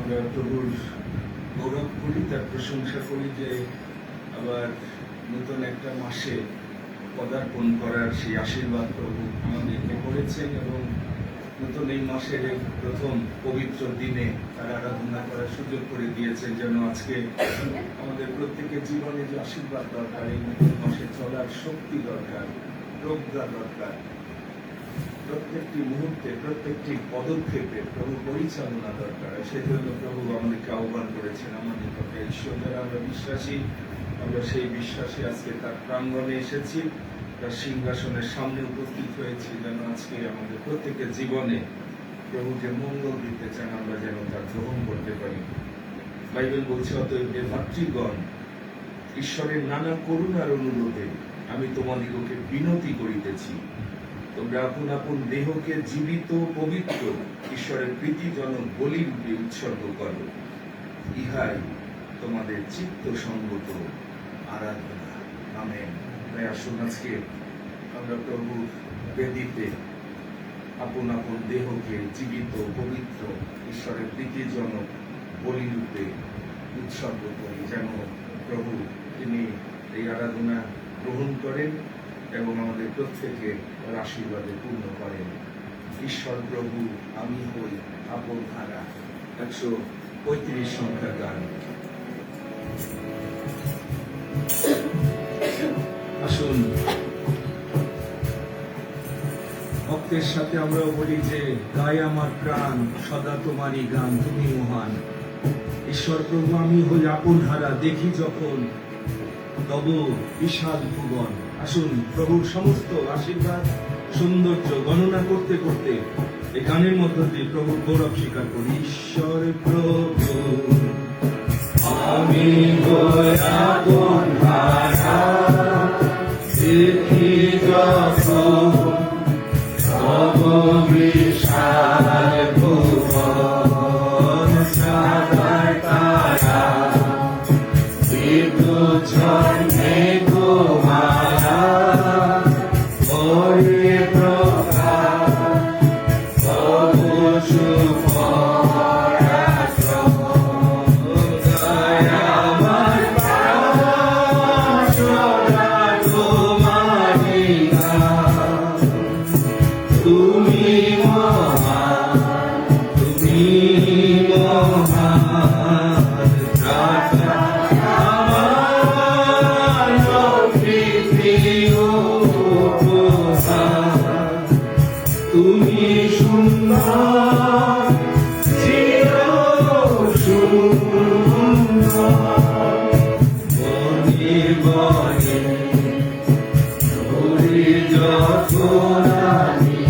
আমরা প্রভুর গৌরব করি, তার প্রশংসা করি যে আবার নতুন একটা মাসে পদার্পণ করার সেই আশীর্বাদ প্রভু আমাদেরকে করেছেন এবং নতুন এই মাসের প্রথম পবিত্র দিনে তার আরাধনা করার সুযোগ করে দিয়েছেন। যেন আজকে আমাদের প্রত্যেকের জীবনে যে আশীর্বাদ দরকার, এই নতুন মাসে চলার শক্তি দরকার, প্রজ্ঞা দরকার, প্রত্যেকটি মুহূর্তে প্রত্যেকটি পদক্ষেপে প্রভু পরিচালনা দরকার। সেজন্য প্রভু আমাদেরকে আহ্বান করেছেন আমাদের কথা। ঈশ্বর যারা আমরা বিশ্বাসী, আমরা সেই বিশ্বাসে আজকে তার প্রাঙ্গণে এসেছি, তার সিংহাসনের সামনে উপস্থিত হয়েছি, যেন আজকে আমাদের প্রত্যেকের জীবনে প্রভু যে মঙ্গল দিতে চান আমরা যেন তা গ্রহণ করতে পারি। বাইবেল বলছে, অতএব হে ভাতৃগণ, ঈশ্বরের নানা করুণার অনুরোধে আমি তোমাদিগকে বিনতি করিতেছি, তোমরা আপন আপন দেহকে জীবিত পবিত্র ঈশ্বরের প্রীতিজনক বলিরূপে উৎসর্গ করো, ইহাই তোমাদের চিত্ত সঙ্গত আরাধনা। আমেন। তাই আসুন আজকে আমরা প্রভুর বেদিতে আপন আপন দেহকে জীবিত পবিত্র ঈশ্বরের প্রীতিজনক বলিরূপে উৎসর্গ করি, যেন প্রভু তিনি এই আরাধনা গ্রহণ করেন এবং আমাদের প্রত্যেকে তার আশীর্বাদে পূর্ণ করেন। ঈশ্বর প্রভু আমি হই আপন হারা, 135 সংখ্যার গান। আসুন ভক্তের সাথে আমরাও বলি যে, গায়ে আমার প্রাণ সদা তোমারই গান, তুমি মহান। ঈশ্বর প্রভু আমি হই আপন হারা, দেখি যখন তব বিশাল ভুবন। আসুন প্রভুর সমস্ত আশীর্বাদ সৌন্দর্য গণনা করতে করতে এই গানের মধ্য দিয়ে প্রভুর গৌরব স্বীকার করি। ঈশ্বর প্রভু আমি হই আপন হারা, দেখি যখন তব বিশাল ভুবন। সাদার তারা বিদ্যুৎ ঝড়ে গোমালা, ওরে প্রভাত তব শুভ রাত্র। আমার প্রাণ সদা তোমারই গান, তুমি মহান, তুমি মহান। তুমি সুন্দর, চির সুন্দর, বনে বনে ধরে যখন আমি,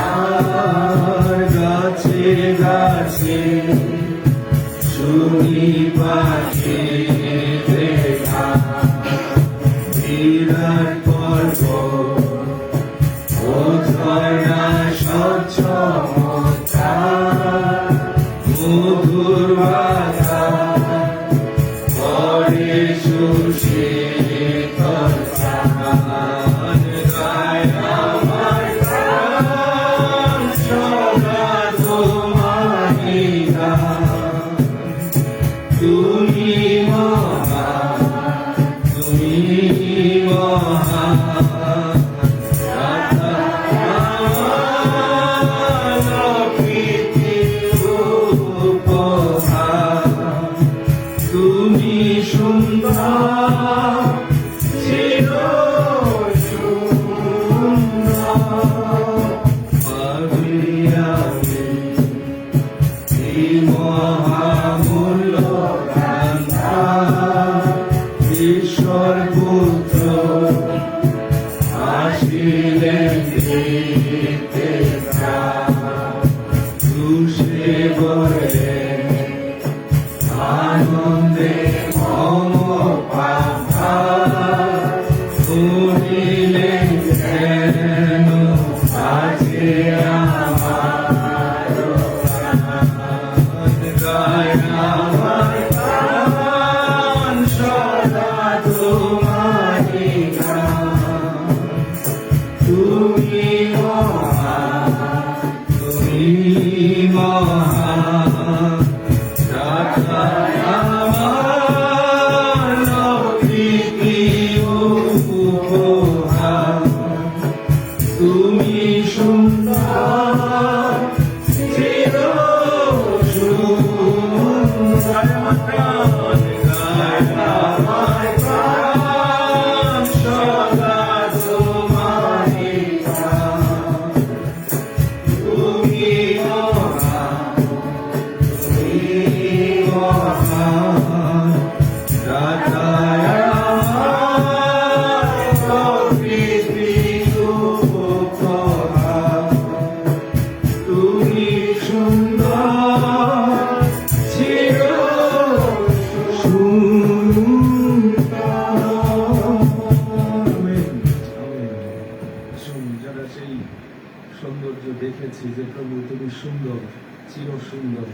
আর গাছে গাছে শুনি পাখি দেখা, বিরাট পর্ব ও ঝর্ণা স্বচ্ছ মধুর বাতাস পরে সুশীতল চাঁদ। গায় আমার প্রাণ সদা তোমারই গান, তুমি মহান, তুমি মহান। তুমি সুন্দর, চির সুন্দর, পাবিয়ামি এই মহামূল্য গান্ধা। ঈশ্বর পুত্র আসিলেন দিতে প্রাণ, তুষে বলে আনন্দে মম পাখা, শুনিলেন যেন আছে আমার প্রাণ। গায় আমার প্রাণ সদা তোমারই গান, তুমি মহান, দেখেছি যে প্রভু তুমি সুন্দর, চির সুন্দর।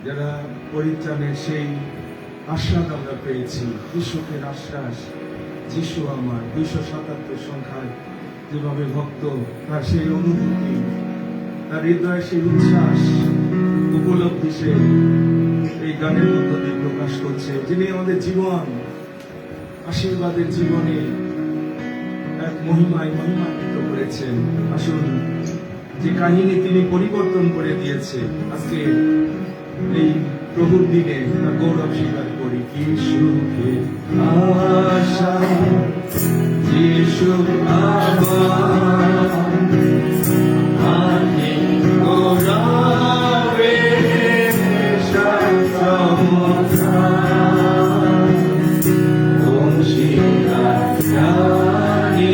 যারা পরিত্রাণের সেই আশ্বাস আমরা পেয়েছি, কৃষকের আশ্বাস, যিশু আমার 277 সংখ্যায় যেভাবে ভক্ত তার সেই অনুভূতি, তার হৃদয়ের সেই উচ্ছ্বাস, উপলব্ধি সে এই গানের মধ্য দিয়ে প্রকাশ করছে। যিনি আমাদের জীবন, আশীর্বাদের জীবনে এক মহিমান্বিত করেছেন। আসুন, যে কাহিনী তিনি পরিবর্তন করে দিয়েছে, আজকে এই প্রভুর দিনে তার গৌরব স্বীকার করি। কি সুখে আশা যিশু আমার, আনে গৌরবে সর্বত্র অংশীদার জানি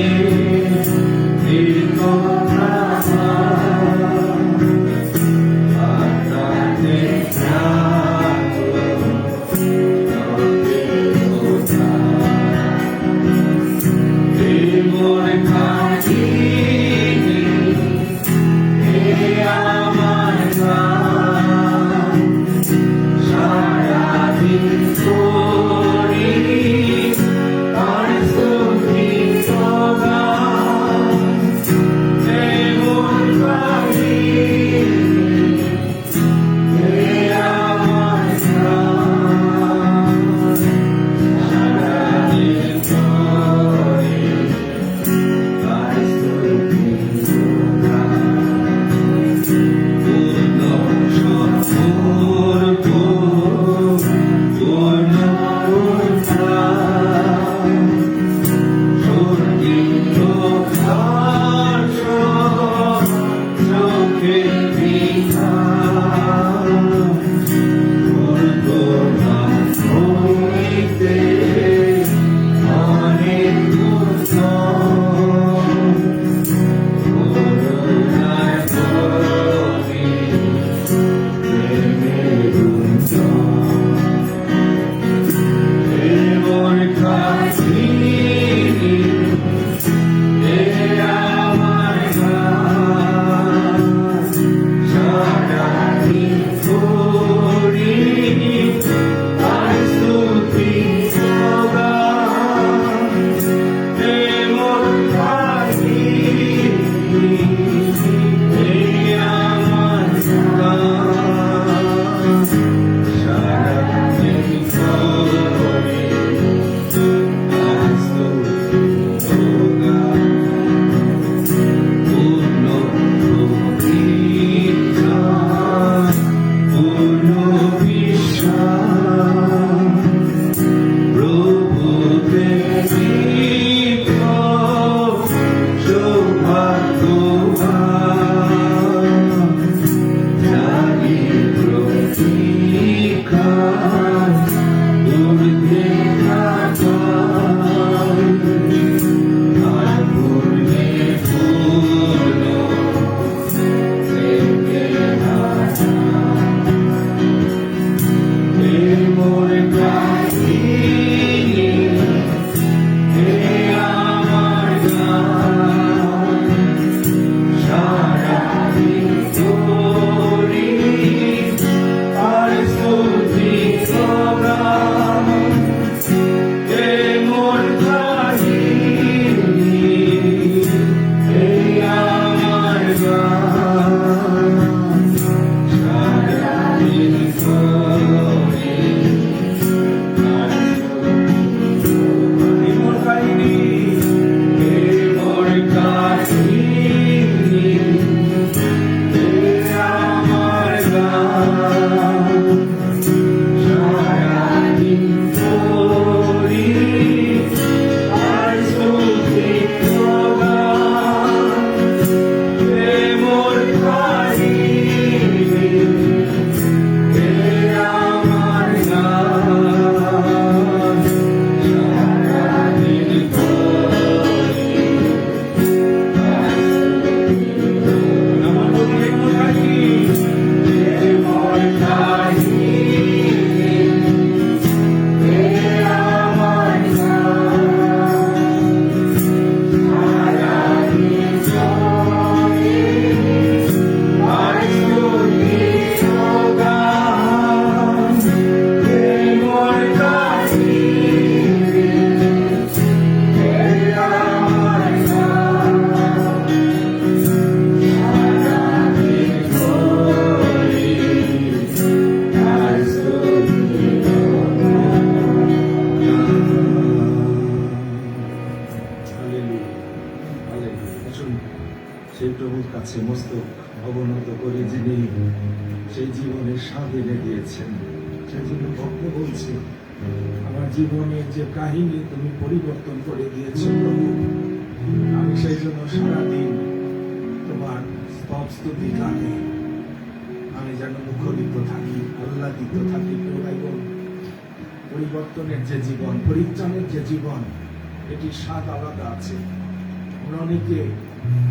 মস্তক অবনত করে যিনি সেই জীবনের স্বাদ এনে দিয়েছেন, সেই জন্য ভক্ত বলছে, আমার জীবনের যে কাহিনী তুমি পরিবর্তন করে দিয়েছো প্রভু, আমি সেই জন্য সারাদিন তোমার স্তব-স্তুতি গানে আমি যেন মুখরিত থাকি, আহ্লাদিত থাকি। প্রিয় ভাই বোন, পরিবর্তনের যে জীবন, পরিত্রাণের যে জীবন, এটির স্বাদ আলাদা আছে। আমরা অনেকে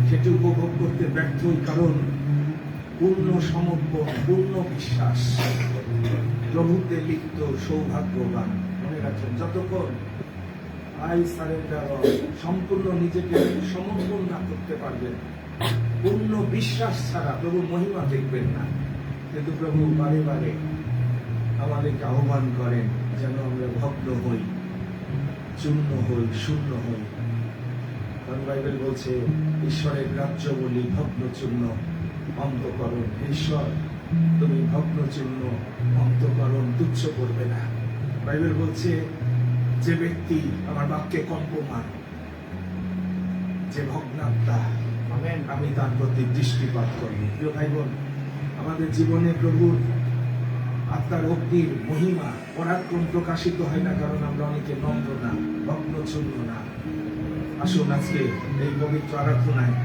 সেটি উপভোগ করতে ব্যর্থই, কারণ পূর্ণ সমর্পণ, পূর্ণ বিশ্বাস, প্রভুতে লিপ্ত সৌভাগ্যবান। মনে রাখছেন, যতক্ষণ আই সারেন্ডার সম্পূর্ণ নিজেকে সমর্পণ না করতে পারবেন, পূর্ণ বিশ্বাস ছাড়া প্রভু মহিমা দেখবেন না। কিন্তু প্রভু বারে বারে আমাদেরকে আহ্বান করেন যেন আমরা ভগ্ন হই, চূর্ণ হই, শূন্য হই। কারণ বাইবেল বলছে, ঈশ্বরের রাজ্য বলি ভগ্ন চূর্ণ অন্তঃকরণ। ঈশ্বর, তুমি ভগ্ন চূর্ণ অন্তঃকরণ তুচ্ছ করবে না। বাইবেল বলছে, যে ব্যক্তি আমার বাক্যে কম্পমান, যে ভগ্নাত্মা, আমি তার প্রতি দৃষ্টিপাত করি। প্রিয় ভাই বোন, আমাদের জীবনে প্রভুর আত্মার অগ্নির মহিমা, পরাক্রম প্রকাশিত হয় না, কারণ আমরা অনেকে নম্র না, ভগ্নচূর্ণ না। আসুন আজকে এই পবিত্র আরাধনায়,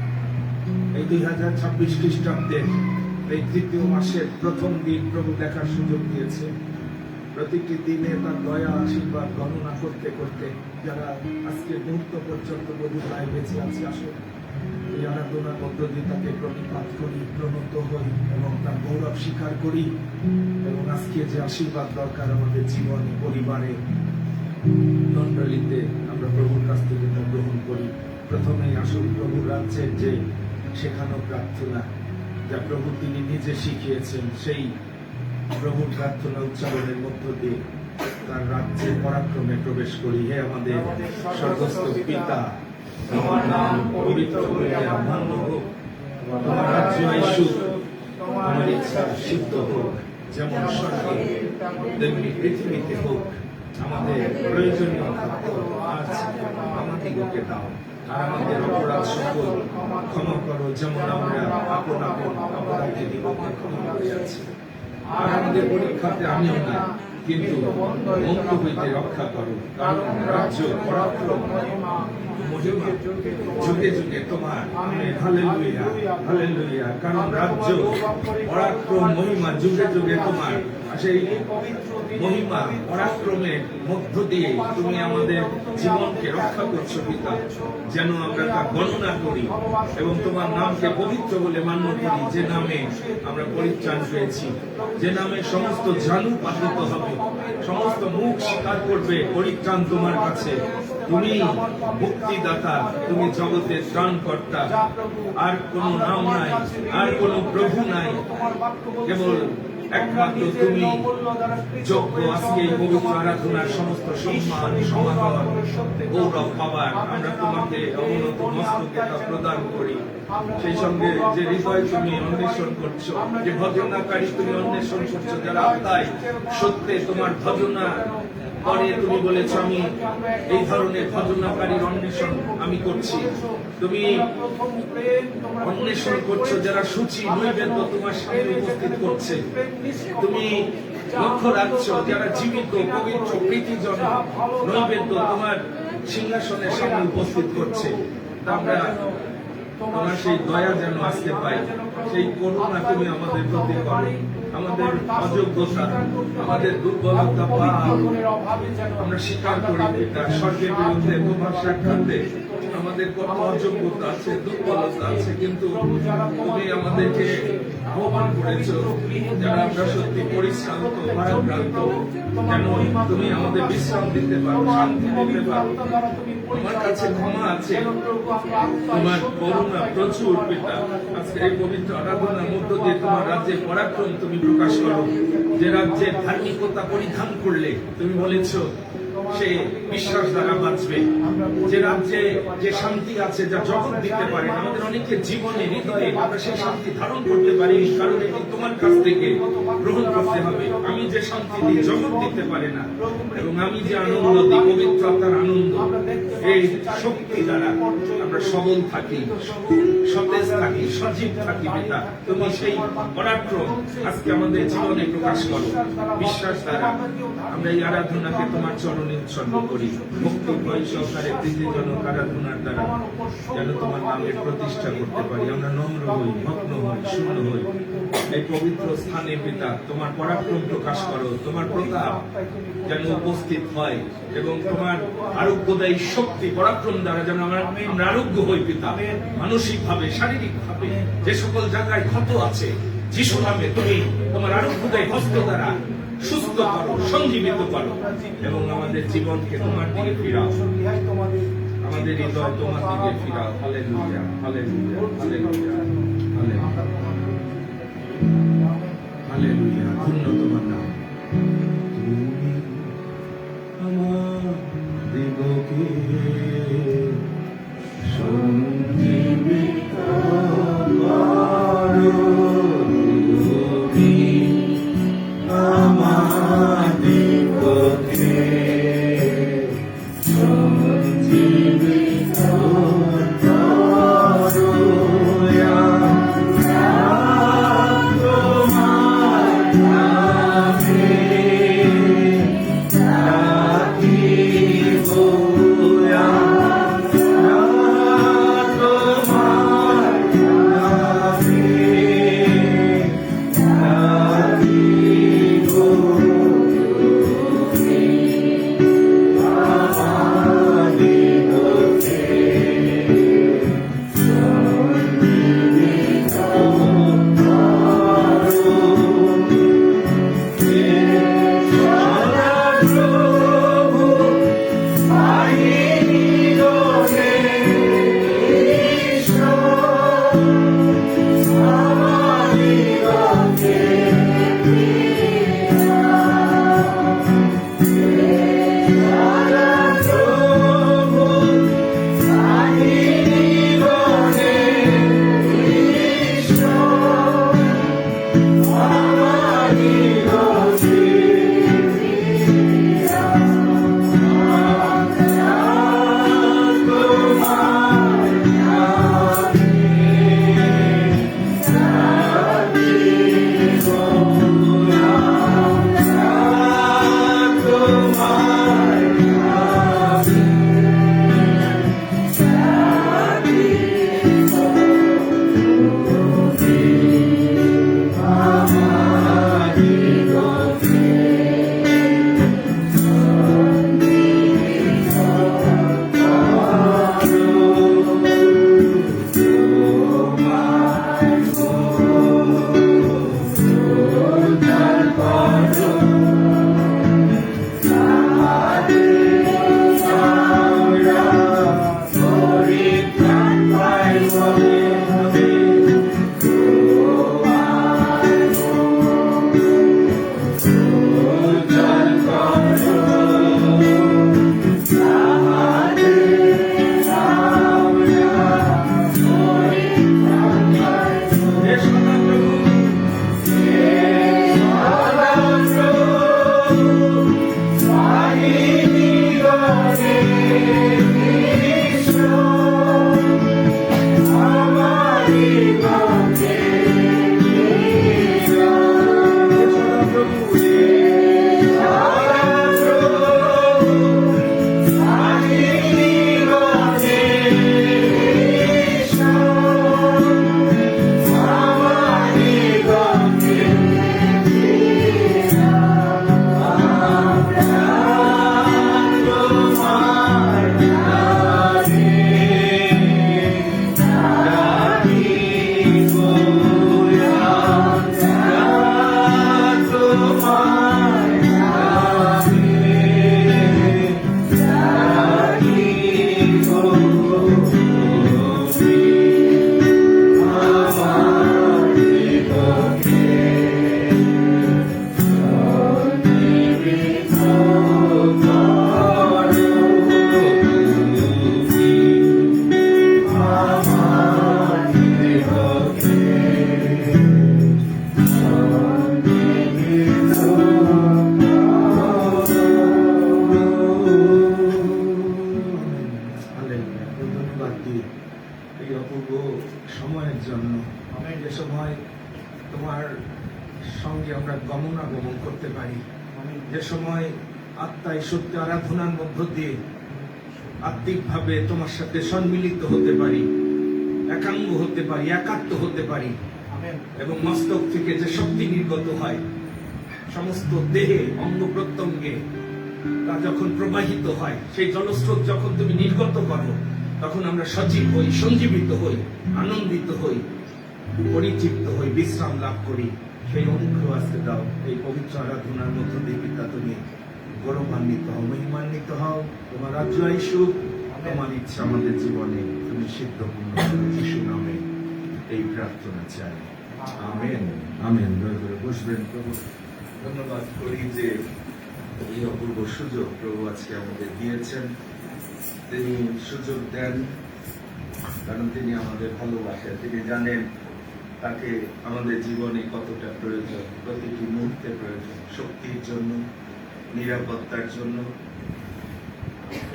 এই 2026 খ্রিস্টাব্দের এই তৃতীয় মাসের প্রথম দিন প্রভু দেখার সুযোগ দিয়েছে। প্রতিটি দিনে তার দয়া আশীর্বাদ গণনা করতে করতে যারা আজকে মুহূর্ত পর্যন্ত প্রভুর বেঁচে আছে, আসুন এই আরাধনার মধ্য দিয়ে তাকে প্রণিপাত করি, প্রণত হই এবং তার গৌরব স্বীকার করি। এবং আজকে যে আশীর্বাদ দরকার আমাদের জীবনে, পরিবারে, মণ্ডলীতে, আমরা প্রভুর কাছ থেকে তা গ্রহণ করি। প্রথমেই আসুন প্রভুর রাজ্যের যে শেখানো প্রার্থনা, যা প্রভু তিনি নিজে শিখিয়েছেন, সেই প্রভুর প্রার্থনা উচ্চারণের মধ্য দিয়ে তার রাজ্যের পরাক্রমে প্রবেশ করি। হে আমাদের স্বর্গস্থ পিতা, তোমার নাম পবিত্র হইয়া মান্য হোক, তোমার রাজ্য আসুক, তোমার ইচ্ছা সিদ্ধ হোক, যেমন স্বর্গে তেমনি পৃথিবীতে হোক। আমাদের প্রয়োজনীয় খাদ্য আজ আমাদিগকে দাও, আর আমাদের অপরাধ সকল ক্ষমা করো, যেমন আমরা আপন আপন অপরাধীদিগকে ক্ষমা করিয়াছি। আর আমাদের পরীক্ষাতে আনিও না, কিন্তু মন্দ হইতে রক্ষা করো, কারণ রাজ্য, পরাক্রম, মহিমা যুগে যুগে তোমার। Hallelujah, hallelujah. কারণ রাজ্য, পরাক্রম, মহিমা যুগে যুগে তোমার। সেই মহিমা পরাক্রমের মধ্য দিয়ে তুমি আমাদের জীবনকে রক্ষা করছো পিতা, যেন আমরা তা গণনা করি এবং তোমার নামকে পবিত্র বলে মান্য করি, যে নামে আমরা পরিত্রাণ পেয়েছি, যে নামে সমস্ত জানু পাতিত হবে, সমস্ত মুখ স্বীকার করবে পরিত্রাণ তোমার কাছে। তুমি মুক্তিদাতা, তুমি জগতের ত্রাণকর্তা। আর কোন নাম নাই, আর কোন প্রভু নাই, কেবল একমাত্র তুমি যোগ্য আজকে এই পবিত্র আরাধনার সমস্ত সম্মান, সমাদর, গৌরব পাবার। আমরা তোমাকে অবনত মস্তকে তা প্রদান করি। সেই সঙ্গে যে হৃদয় তুমি অন্বেষণ করছো, যে ভজনাকারী তুমি অন্বেষণ করছো, যারা আত্মায় সত্যে তোমার ভজনা পরে তুমি বলেছ, আমি এই ধরনের ভজনাকারীর অন্বেষণ আমি করছি। তুমি অন্বেষণ করছো যারা সূচি নৈবেদ্য তোমার সামনে উপস্থিত করছে। তুমি লক্ষ্য রাখছো যারা জীবিত, পবিত্র, প্রীতিজন নৈবেদ্য তোমার সিংহাসনের সামনে উপস্থিত করছে। আমরা তোমার সেই দয়া যেন আসতে পাই, সেই করুণা তুমি আমাদের প্রতি করো। আমাদের অযোগ্যতা, আমাদের দুর্বলতা, আমরা স্বীকার করি পিতা। স্বর্গের বিরুদ্ধে তোমার সাক্ষাৎে আমাদের কত অযোগ্যতা আছে, দুর্বলতা আছে, কিন্তু তুমি আমাদেরকে আহ্বান করেছো, যারা আমরা সত্যি পরিশ্রান্ত, ভারাক্রান্ত, কেন তুমি আমাদের বিশ্রাম দিতে পারো, শান্তি দিতে পারো। তোমার কাছে ক্ষমা আছে, তোমার করুণা প্রচুর পিতা। আজকে এই পবিত্র আরাধনার মধ্য দিয়ে তোমার রাজ্যের পরাক্রম তুমি প্রকাশ করো। যে রাজ্যের ধার্মিকতা পরিধান করলে তুমি বলেছ সে বিশ্বাস দ্বারা বাঁচবে। যে রাজ্যে যে শান্তি আছে, যা জগৎ দিতে পারে না, আমাদের অনেকের জীবনে হৃদয়ে আমরা সেই শান্তি ধারণ করতে পারি, কারণ এটি তোমার কাছ থেকে গ্রহণ করতে হবে। আমি যে শান্তি দিই জগৎ দিতে পারে না, এবং আমি যে আনন্দ দিই পবিত্রতার আনন্দ, এই শক্তি দ্বারা আমরা সবল থাকি, সতেজ থাকি, সজীব থাকি। পিতা, তুমি সেই পরাক্রম আজকে আমাদের জীবনে প্রকাশ করো। বিশ্বাস দ্বারা আমরা এই আরাধনাকে তোমার চরণে উৎসর্গ করি। মুক্তি ভয় সহকারে প্রীতিজনক আরাধনার দ্বারা যেন তোমার নামের প্রতিষ্ঠা করতে পারি। আমরা নম্র হই, ভগ্ন হই, শূন্য হই। এই পবিত্র স্থানে পিতা তোমার পরাক্রম প্রকাশ করো, তোমার প্রতাপ যেন উপস্থিত হয়, এবং তোমার আরোগ্যদায়ী শক্তি পরাক্রম দ্বারা যেন আমরা আরোগ্য হই পিতা, মানসিক ভাবে, শারীরিক ভাবে। যে সকল জায়গায় ক্ষত আছে, যিশু নামে তুমি তোমার আরোগ্যদায়ী হস্ত দ্বারা সুস্থ করো, সঞ্জীবিত করো, এবং আমাদের জীবনকে তোমার দিকে ফিরাও, আমাদের হৃদয় তোমার দিকে ফিরাও। হালেলুয়া, হালেলুয়া, হালেলুয়া, হালেলুয়া, হালেলুয়া। ধন্য তোমার নাম। তুমি আমার দিগকে সঞ্জীবিত করো, তুমি আমার দিগকে সঞ্জীবিত করো। তোমার সঙ্গে আমরা গমনাগমন করতে পারি, যে সময় আত্মায় সত্য আরাধনার মধ্য দিয়ে আত্মিকভাবে তোমার সাথে সম্মিলিত হতে পারি, একাঙ্গ হতে পারি, একাত্ম হতে পারি, এবং মস্তক থেকে যে শক্তি নির্গত হয় সমস্ত দেহে অঙ্গ প্রত্যঙ্গে তা যখন প্রবাহিত হয়, সেই জলস্রোত যখন তুমি নির্গত করো, তখন আমরা সজীব হই, সঞ্জীবিত হই, আনন্দিত হই, পরিতৃপ্ত হই, বিশ্রাম লাভ করি। সেই অনুগ্রহ আজকে দাও। এই পবিত্র আরাধনার মধ্য দিয়ে পিতা তুমি গৌরবান্বিত হও, মহিমান্বিত হও। তোমার রাজ্য আইসুক, তোমার ইচ্ছা আমাদের জীবনে তুমি সিদ্ধপূর্ণ করো। যিশু নামে এই প্রার্থনা চাই, আমেন। আমেন। দয়া করে বসবেন। প্রভু ধন্যবাদ করি যে এই অপূর্ব সুযোগ প্রভু আজকে আমাদের দিয়েছেন। তিনি সুযোগ দেন কারণ তিনি আমাদের ভালোবাসেন। তিনি জানেন তাকে আমাদের জীবনে কতটা প্রয়োজন, প্রতিটি মুহূর্তে প্রয়োজন, শক্তির জন্য, নিরাপত্তার জন্য,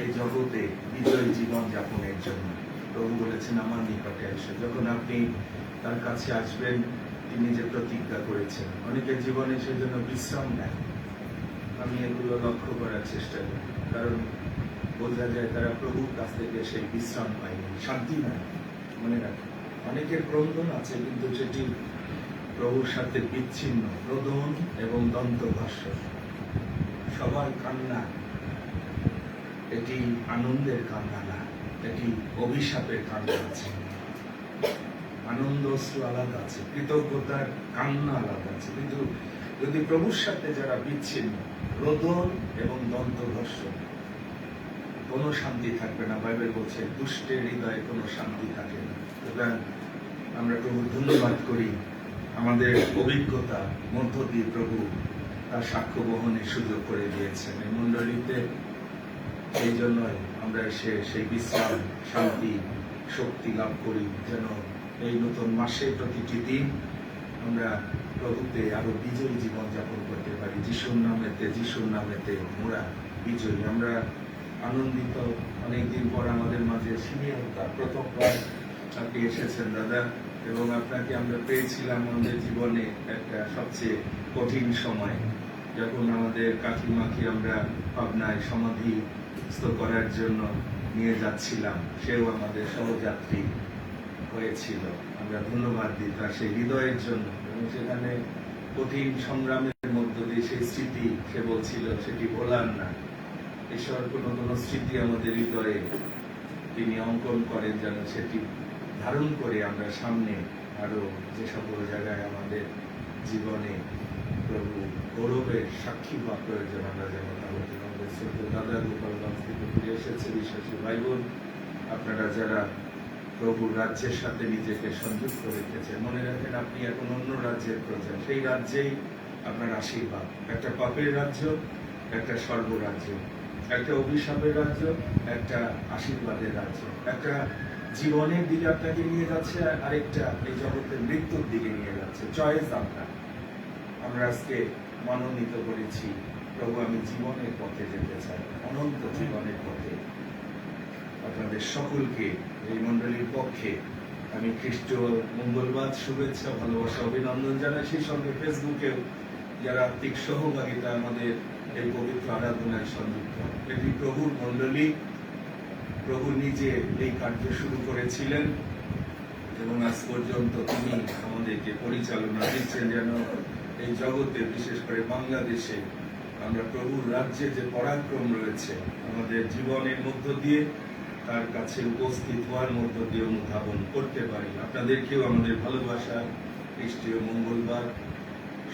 এই জগতে বিজয়ী জীবন যাপনের জন্য। প্রভু বলেছেন আমার নিকটে এসে, যখন আপনি তার কাছে আসবেন, তিনি যে প্রতিজ্ঞা করেছেন, অনেকের জীবনে সেই জন্য বিশ্রাম নেন। আমি এগুলো লক্ষ্য করার চেষ্টা করি, কারণ বোঝা যায় তারা প্রভুর কাছ থেকে সেই বিশ্রাম পায়নি, শান্তি নাই। মনে রাখেন, অনেকের ক্রন্দন আছে কিন্তু সেটি প্রভুর সাথে বিচ্ছিন্ন, রোদন এবং দন্তভাষ্য। সবার কান্না এটি আনন্দের কান্না না, এটি অভিশাপের কান্না আছে। আনন্দ অশ্রু আলাদা আছে, কৃতজ্ঞতার কান্না আলাদা আছে। কিন্তু যদি প্রভুর সাথে যারা বিচ্ছিন্ন, রোদন এবং দন্তঘর্ষ, কোনো শান্তি থাকবে না। বাইবেল বলছে দুষ্টের হৃদয়ে কোনো শান্তি থাকে না। সুতরাং আমরা প্রভুর ধন্যবাদ করি, আমাদের অভিজ্ঞতা মধ্য দিয়ে প্রভু তার সাক্ষ্য বহনের সুযোগ করে দিয়েছেন এই মণ্ডলীতে। সেই জন্যই আমরা এসে সেই বিশ্রাম, শান্তি, শক্তি লাভ করি, যেন এই নতুন মাসে প্রতিটি দিন আমরা প্রভুতে আরো বিজয়ী জীবন যাপন করতে পারি। যিশুর নামেতে মোরা বিজয়ী। আমরা আনন্দিত, অনেকদিন পর আমাদের মাঝে সিনিয়রতা প্রথমবার আপনি এসেছেন দাদা, এবং আপনাকে আমরা পেয়েছিলাম আমাদের জীবনে একটা সবচেয়ে কঠিন সময়, যখন আমাদের কাকিমাকে আমরা পাবনায় সমাধিস্থ করার জন্য নিয়ে যাচ্ছিলাম। সেও আমাদের সহযাত্রী হয়েছিল। আমরা ধন্যবাদ দিই তার সেই হৃদয়ের জন্য, এবং সেখানে কঠিন সংগ্রামের মধ্য দিয়ে সেই স্মৃতি সে বলছিল সেটি ভোলার না। ঈশ্বর কোনো স্মৃতি আমাদের হৃদয়ে তিনি অঙ্কন করেন, যেন সেটি ধারণ করে আমরা সামনে আরো যে সকল জায়গায় আমাদের জীবনে প্রভু গৌরবের সাক্ষী হওয়া প্রয়োজন, আমরা যেমন আমাদের ছোট দাদা গোপালগঞ্জ থেকে ফিরে এসেছে বিশ্বাসী ভাই বোন, আপনারা যারা প্রভুর রাজ্যের সাথে নিজেকে সংযুক্ত রেখেছেন, মনে রাখেন আপনি এখন অন্য রাজ্যের প্রজা। সেই রাজ্যেই আপনার আশীর্বাদ। একটা পাপের রাজ্য, একটা স্বর্গরাজ্য, একটা অভিশাপের রাজ্য, একটা আশীর্বাদের রাজ্য। একটা জীবনের দিকে আপনাকে নিয়ে যাচ্ছে, আরেকটা এই জগতের মৃত্যুর দিকে নিয়ে যাচ্ছে। চয়েস আপনার। আমরা আজকে মনোনীত করেছি, প্রভু আমি জীবনের পথে যেতে চাই, অনন্ত জীবনের পথে। আপনাদের সকলকে এই মণ্ডলীর পক্ষে আমি খ্রিস্ট মঙ্গলবার শুভেচ্ছা, ভালোবাসা, অভিনন্দন জানাই। সেই সঙ্গে ফেসবুকেও যারা আত্মিক সহভাগিতা আমাদের এই পবিত্র আরাধনায় সংযুক্ত। এটি প্রভুর মণ্ডলী, প্রভু নিজে এই কার্য শুরু করেছিলেন এবং আজ পর্যন্ত তিনি আমাদেরকে পরিচালনা দিচ্ছেন, যেন এই জগতে, বিশেষ করে বাংলাদেশে, আমরা প্রভুর রাজ্যে যে পরাক্রম রয়েছে আমাদের জীবনের মধ্য দিয়ে তার কাছে উপস্থিত হওয়ার মধ্য দিয়ে অনুধাবন করতে পারি। আপনাদেরকেও আমাদের ভালোবাসা, খ্রিস্টীয় মঙ্গলবার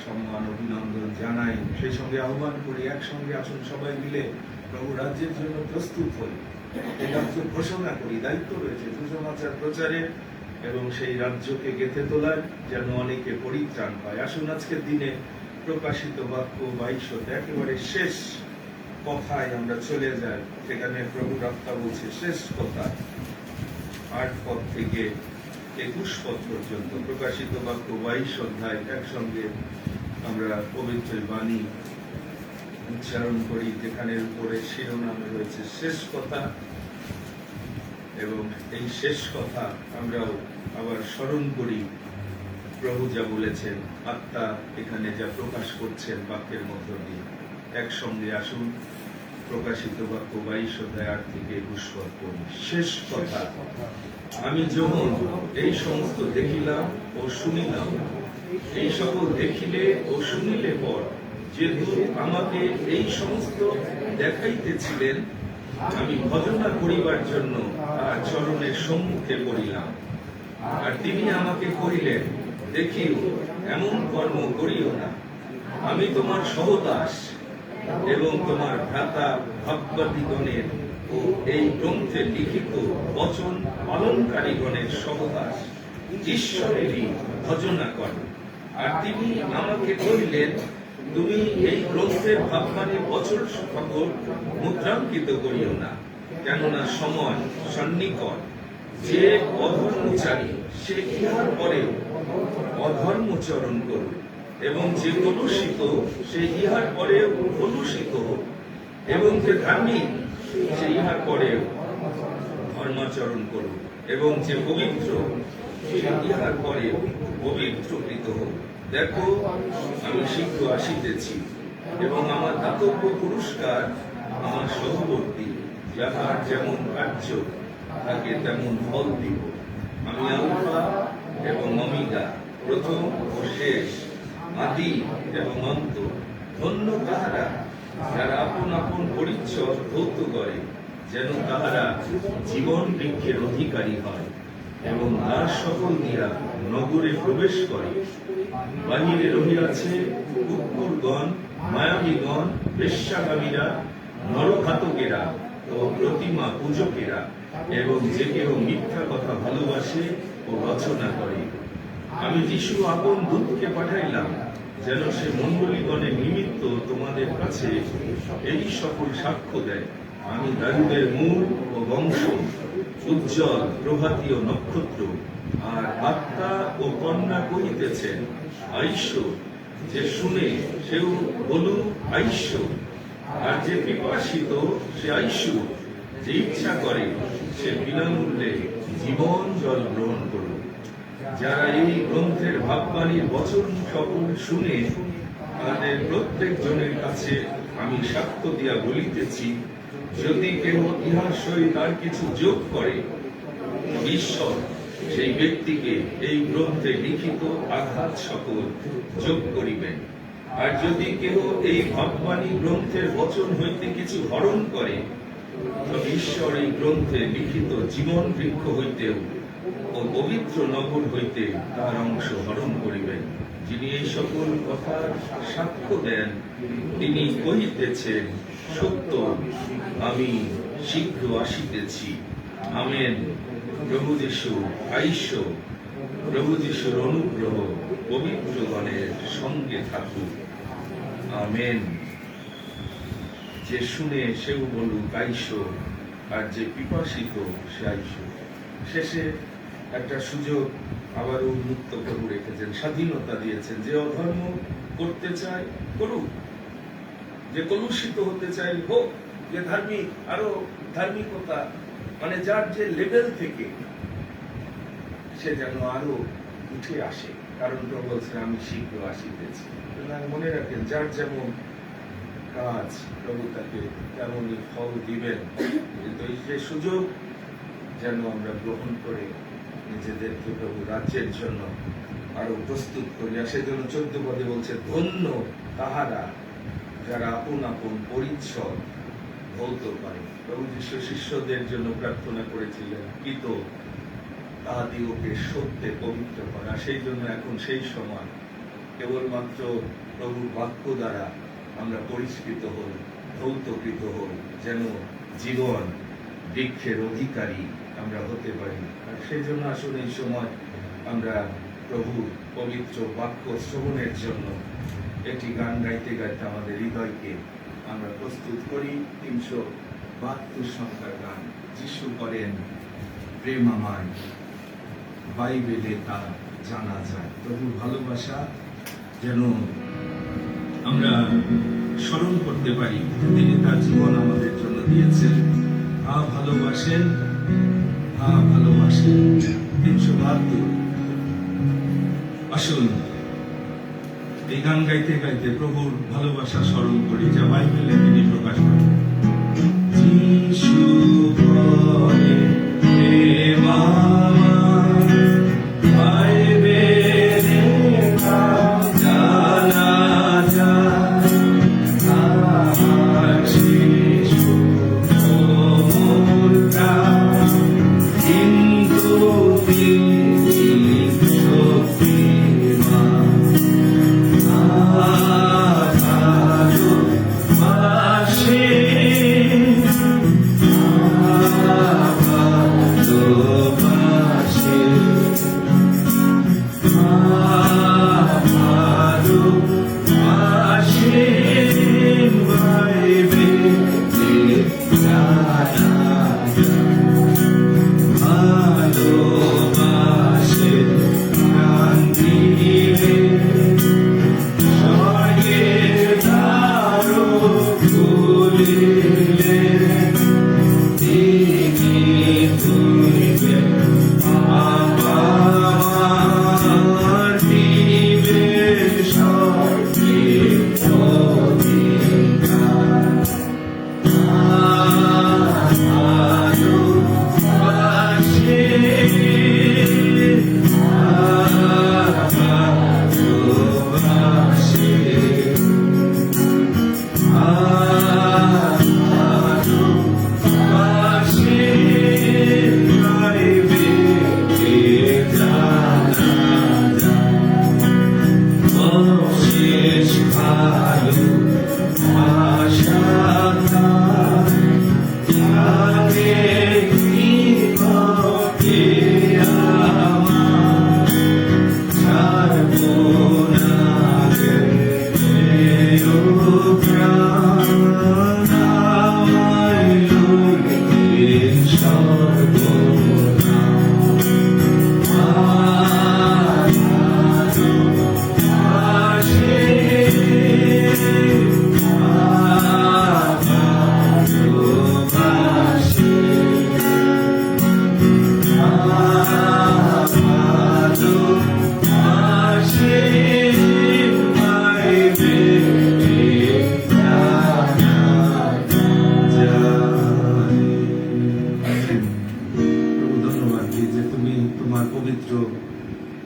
সম্মান, অভিনন্দন জানাই। সেই সঙ্গে আহ্বান করি, একসঙ্গে আসুন সবাই মিলে প্রভু রাজ্যের জন্য প্রস্তুত হই। এই রাজ্য ঘোষণা করি, দায়িত্ব রয়েছে সুসমাচার প্রচারের এবং সেই রাজ্যকে গেঁথে তোলার, যেন অনেকে পরিত্রাণ পায়। আসুন আজকের দিনে প্রকাশিত বাক্য 22 একেবারে শেষ কথায় আমরা চলে যাই। সেখানে প্রভু আত্মা বলছে শেষ কথা, 8 পদ থেকে 21 পদ পর্যন্ত প্রকাশিত বাক্য 22 অধ্যায়। একসঙ্গে আমরা পবিত্র বাণী উচ্চারণ করি, যেখানে উপরে শিরোনামে রয়েছে শেষ কথা। এবং এই শেষ কথা আমরাও আবার স্মরণ করি প্রভু যা বলেছেন, আত্মা এখানে যা প্রকাশ করছেন বাক্যের মধ্য দিয়ে, একসঙ্গে আসুন প্রকাশিত বাক্য 22 অধ্যায় 8 থেকে 21 পদ পড়ি। শেষ কথা, আমি যখন এই সমস্ত দেখিলাম ও শুনিলাম, এই সকল দেখিলে ও শুনিলে পর যেহেতু আমাকে এই সমস্ত দেখাইতেছিলেন, আমি ভজনা করিবার জন্য তার চরণের সম্মুখে পড়িলাম। আর তিনি আমাকে কহিলেন, দেখিও, এমন কর্ম করিও না। আমি তোমার সহদাস এবং তোমার ভ্রাতা ভাববাদীগণের ও এই গ্রন্থে লিখিত বচন পালনকারীগণের সহদাস, ঈশ্বরেরই ভজনা কর। আর তিনি আমাকে কহিলেন, তুমি এই গ্রন্থের ভাববাণীর বচন সকল মুদ্রাঙ্কিত করিও না, কেননা সময় সন্নিকট। যে অধর্মচারী সে ইহার পরেও অধর্মচরণ করুক, এবং যে কলুষিত সে ইহার পরেও কলুষিত হোক, এবং যে ধার্মিক সে ইহার পরেও ধর্মাচরণ করুক, এবং যে পবিত্র সে ইহার পরেও পবিত্রকৃত হোক। দেখো, আমি শীঘ্র আসিতেছি, এবং আমার দাতব্য পুরস্কার আমার সহবর্তী, যাহার যেমন কার্য তাকে তেমন ফল দিব। আমি আলফা এবং ওমেগা, প্রথম ও শেষ, আদি এবং অন্ত। ধন্য তাহারা যারা আপন আপন পরিচ্ছদ ধৌত করে, যেন তাহারা জীবন বৃক্ষের অধিকারী হয় এবং দ্বার সকল দিয়া নগরে প্রবেশ করে। বাহিরে রহিয়াছে কুকুরগণ, মায়াবীগণ, বেশ্যাগামীরা, নরঘাতকেরা ও প্রতিমা পূজকেরা, এবং যে কেহ মিথ্যা কথা ভালোবাসে ও রচনা করে। আমি যিশু আপন দূতকে পাঠাইলাম, যেন সে মণ্ডলীগণের নিমিত্ত তোমাদের কাছে এই সকল সাক্ষ্য দেয়। আমি দাউদের মূল ও বংশ, উজ্জ্বল প্রভাতীয় নক্ষত্র। আর আত্মা ও কন্যা কহিতেছেন, আইস্য। যে শুনে সেও বলুক, আইস্য। আর যে পিপাসিত সে আইস্য। যে ইচ্ছা করে সে বিনামূল্যে জীবন জল গ্রহণ করুক। যারা এই গ্রন্থের ভাববাণীর বচন সকল শুনে, তাদের প্রত্যেক জনের কাছে আমি সাক্ষ্য দিয়া বলিতেছি, যদি কেহ ইহার সহিত আর কিছু যোগ করে, ঈশ্বর সেই ব্যক্তিকে এই গ্রন্থে লিখিত আঘাত সকল যোগ করিবেন। আর যদি কেহ এই ভাববাণী গ্রন্থের বচন হইতে কিছু হরণ করে, তবে ঈশ্বর এই গ্রন্থে লিখিত জীবন বৃক্ষ হইতেও ও পবিত্র নগর হইতে তার অংশ হরণ করিবেন। যিনি এই সকল কথা সাক্ষ্য দেন, তিনি কহিতেছেন, সত্য, আমি শীঘ্র আসিতেছি। আমেন। প্রভু যিশু আইস্য। প্রভু যিশুর অনুগ্রহ পবিত্রগণের সঙ্গে থাকুক। আমেন। যে শুনে সেও বলুক, আইস্য। আর যে পিপাসিত সে আইস্য। শেষে একটা সুযোগ আবারও উন্মুক্ত প্রভু রেখেছেন, স্বাধীনতা দিয়েছেন। যে অধর্ম করতে চায় করুক, যে কলুষিত হতে চায় হোক, যে ধার্মিক আরো ধার্মিকতা, মানে যার যে লেভেল থেকে সে যেন আরো উঠে আসে, কারণ প্রভু বলছেন, আমি শীঘ্র আসিতেছি। মনে রাখেন, যার যেমন কাজ প্রভু তাকে তেমনই ফল দিবেন। কিন্তু এই যে সুযোগ যেন আমরা গ্রহণ করে নিজেদেরকে প্রভু রাজ্যের জন্য আরো প্রস্তুত করি। আর সেজন্য 14 পদে বলছে, ধন্য তাহারা যারা আপন আপন পরিচ্ছদ ধৌত করে। প্রভু যিশু শিষ্যদের জন্য প্রার্থনা করেছিলেন, কৃত তাহাদিগকে সত্যে পবিত্র করা। সেই জন্য এখন সেই সময় কেবলমাত্র প্রভুর বাক্য দ্বারা আমরা পরিষ্কৃত হই, ধৌতকৃত হই, যেন জীবন বৃক্ষের অধিকারী আমরা হতে পারি। আর সেই জন্য আসলে এই সময় আমরা প্রভু পবিত্র বাক্য শ্রবণের জন্য একটি গান গাইতে গাইতে আমাদের হৃদয়কে আমরা প্রস্তুত করি। 372 সংখ্যার গান। যিশু করেন প্রেম আমায়, বাইবেলে তা জানা যায়। প্রভুর ভালোবাসা যেন আমরা স্মরণ করতে পারি, তিনি তার জীবন আমাদের জন্য দিয়েছেন। ভালোবাসেন, ভালোবাসেন। 372 আসুন এই গান গাইতে গাইতে প্রভুর ভালোবাসা স্মরণ করি, যা বাইবেলে তিনি প্রকাশ করেন। যিশু বলে, প্রেম আমার বাইবেলে জানা যায়, আমার যিশু প্রভুর প্রাণ, কিন্তু তিনি শক্তিমান।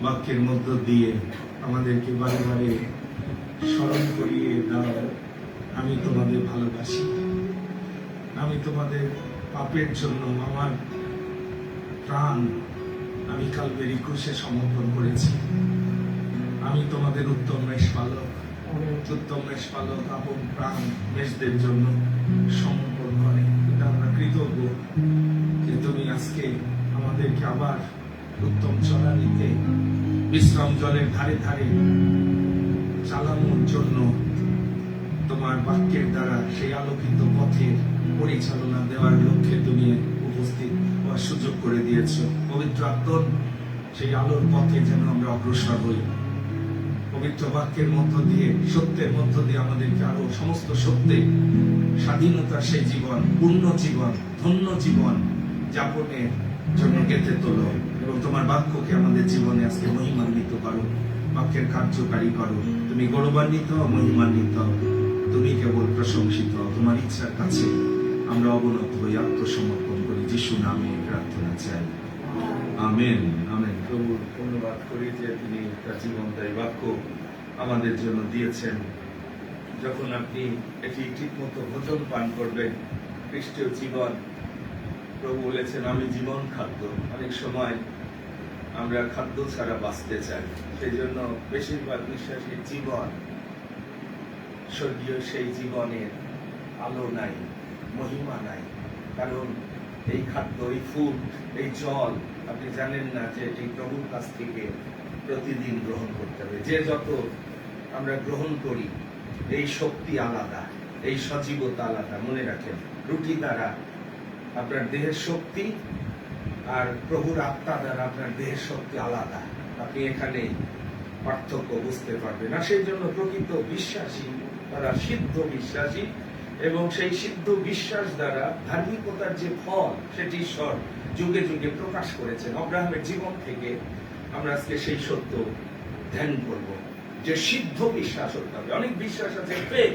বাক্যের মধ্য দিয়ে আমাদেরকে বারে বারে স্মরণ করিয়ে দাও, আমি তোমাদের ভালোবাসি, আমি তোমাদের পাপের জন্য আমার প্রাণ আমি কালবেরি ক্রুশে সমর্পণ করেছি। আমি তোমাদের উত্তম মেষপালক আপন প্রাণ মেষদের জন্য সমর্পণ করে। এটা আমরা কৃতজ্ঞ যে তুমি আজকে আমাদেরকে আবার উত্তম চলানিতে বিশ্রাম জলের ধারে ধারে চালানোর জন্য তোমার বাক্যের দ্বারা সেই আলোকিত পথের পরিচালনা দেওয়ার লক্ষ্যে তুমি উপস্থিত হওয়ার সুযোগ করে দিয়েছ। পবিত্র আত্মন সেই আলোর পথে যেন আমরা অগ্রসর হই। পবিত্র বাক্যের মধ্য দিয়ে, সত্যের মধ্য দিয়ে আমাদেরকে আরো সমস্ত সত্যে স্বাধীনতার সেই জীবন, পূর্ণ জীবন, ধন্য জীবন যাপনের জন্য গেঁথে তোলো এবং তোমার বাক্যকে আমাদের জীবনে আজকে মহিমান্বিত করো, বাক্যের কার্যকারী করো। তুমি গৌরবান্বিত, মহিমান্বিত, তুমি কেবল প্রশংসিত। তোমার ইচ্ছার কাছে আমরা অবনত হই, আত্মসমর্পণ করি। যিশু নামে প্রার্থনা চাই, আমেন। আমেন। প্রভু ধন্যবাদ করি যে তিনি তার জীবনদায়ী বাক্য আমাদের জন্য দিয়েছেন। যখন আপনি এটি ঠিক মতো ভোজন পান করবেন, খ্রিস্টীয় জীবন, প্রভু বলেছেন আমি জীবন খাদ্য। অনেক সময় আমরা খাদ্য ছাড়া বাঁচতে চাই, সেই জন্য বেশিরভাগ বিশ্বাসীর জীবন, স্বর্গীয় সেই জীবনের আলো নাই, মহিমা নাই। কারণ এই খাদ্য, এই ফুড, এই জল আপনি জানেন না যে এটি প্রভুর কাছ থেকে প্রতিদিন গ্রহণ করতে হবে। যে যত আমরা গ্রহণ করি, এই শক্তি আলাদা, এই সজীবতা আলাদা। মনে রাখেন, রুটি দ্বারা আপনার দেহের শক্তি আর প্রভুর আত্মা দ্বারা আপনার দেহের শক্তি আলাদা। আপনি এখানে পার্থক্য বুঝতে পারবেন না। সেই জন্য প্রকৃত বিশ্বাসী তারা সিদ্ধ বিশ্বাসী, এবং সেই সিদ্ধ বিশ্বাস দ্বারা ধার্মিকতার যে ফল সেটি ঈশ্বর যুগে যুগে প্রকাশ করেছেন। আব্রাহামের জীবন থেকে আমরা আজকে সেই সত্য ধ্যান করব, যে সিদ্ধ বিশ্বাস হতে হবে। অনেক বিশ্বাস আছে ফেক,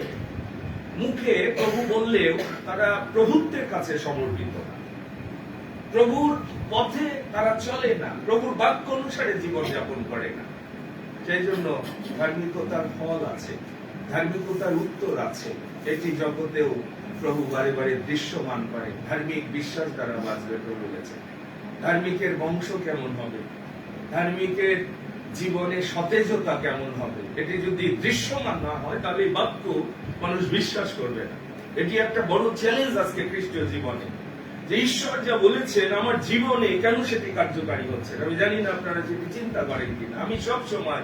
মুখে প্রভু বললেও তারা প্রভুত্বের কাছে সমর্পিত না, প্রভুর পথে তারা চলে না, প্রভুর বাক্য অনুসারে জীবন যাপন করে না। সেই জন্য ধার্মিকতার ফল আছে, ধার্মিকতার উত্তর আছে, এটি জগতেও প্রভু বারে বারে দৃশ্যমান করে। ধার্মিক বিশ্বাস দ্বারা বাঁচবে প্রভু বলেছে। ধার্মিকের বংশ কেমন হবে, ধার্মিকের জীবনে সতেজতা কেমন হবে, এটি যদি দৃশ্যমান না হয় তাহলে বাক্য মানুষ বিশ্বাস করবে না। এটি একটা বড় চ্যালেঞ্জ আজকে খ্রিস্টীয় জীবনে, যে ঈশ্বর যা বলেছেন আমার জীবনে কেন সেটি কার্যকারী হচ্ছে। আমি জানি না আপনারা সেটি চিন্তা করেন কিনা। আমি সব সময়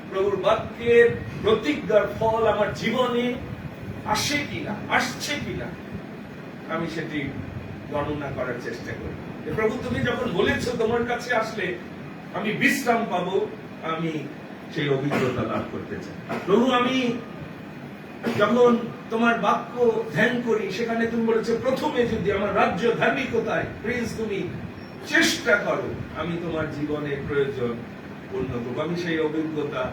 প্রভুর বাক্যের প্রতিজ্ঞার ফল আমার জীবনে আসে কিনা, আসছে কিনা, আমি সেটি গণনা করার চেষ্টা করি। প্রভু তুমি যখন বলেছো তোমার কাছে আসলে আমি বিশ্রাম পাবো, আমি সেই অভিজ্ঞতা লাভ করতে চাই। প্রভু আমি যখন তোমার বাক্য ধ্যান করি সেখানে তুমি বলেছো প্রথমে যদি আমার রাজ্য ধার্মিকতায় প্লিজ তুমি চেষ্টা করো, আমি তোমার জীবনের প্রয়োজন পূর্ণ করবো। আমি সেই অভিজ্ঞতা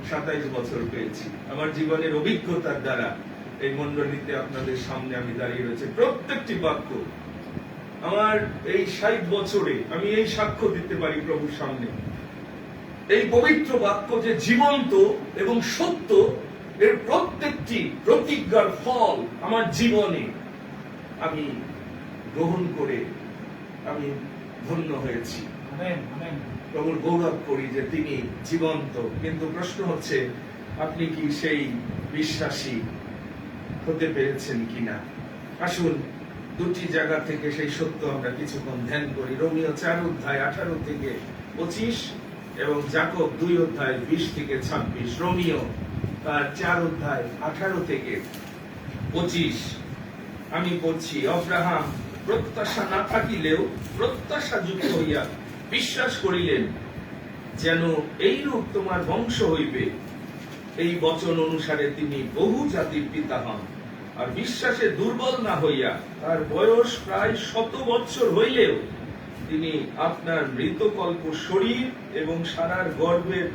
27 বছর পেয়েছি। আমার জীবনের অভিজ্ঞতার দ্বারা এই মণ্ডলীতে আপনাদের সামনে আমি দাঁড়িয়ে রয়েছে। প্রত্যেকটি বাক্য আমার এই 60 বছরে আমি এই সাক্ষ্য দিতে পারি প্রভুর সামনে, এই পবিত্র বাক্য যে জীবন্ত এবং সত্য, এর প্রত্যেকটি প্রতিজ্ঞার ফল আমার জীবনে আমি গ্রহণ করে আমি ধন্য হয়েছি। প্রভুর গৌরব করি যে তিনি জীবন্ত। কিন্তু প্রশ্ন হচ্ছে আপনি কি সেই বিশ্বাসী হতে পেরেছেন কিনা? আসুন দুটি জায়গা থেকে সেই সত্য আমরা কিছুক্ষণ ধ্যান করি। রোমিও 4 অধ্যায় 18 থেকে 25 এবং যাকব 2 অধ্যায় 20 থেকে 26। রোমিও তার 4 অধ্যায় 18 থেকে 25 আমি পড়ছি। অব্রাহাম প্রত্যাশা না থাকিলেও প্রত্যাশা যুক্ত হইয়া বিশ্বাস করিলেন, যেন এইরূপ তোমার বংশ হইবে। এই বচন অনুসারে তিনি বহু জাতির পিতা হন। আর বিশ্বাসে দুর্বল না হইয়া তার বয়স প্রায় 100 বৎসর হইলেও তিনি আপনার মৃতকল্প শরীর এবং সারার গর্ভের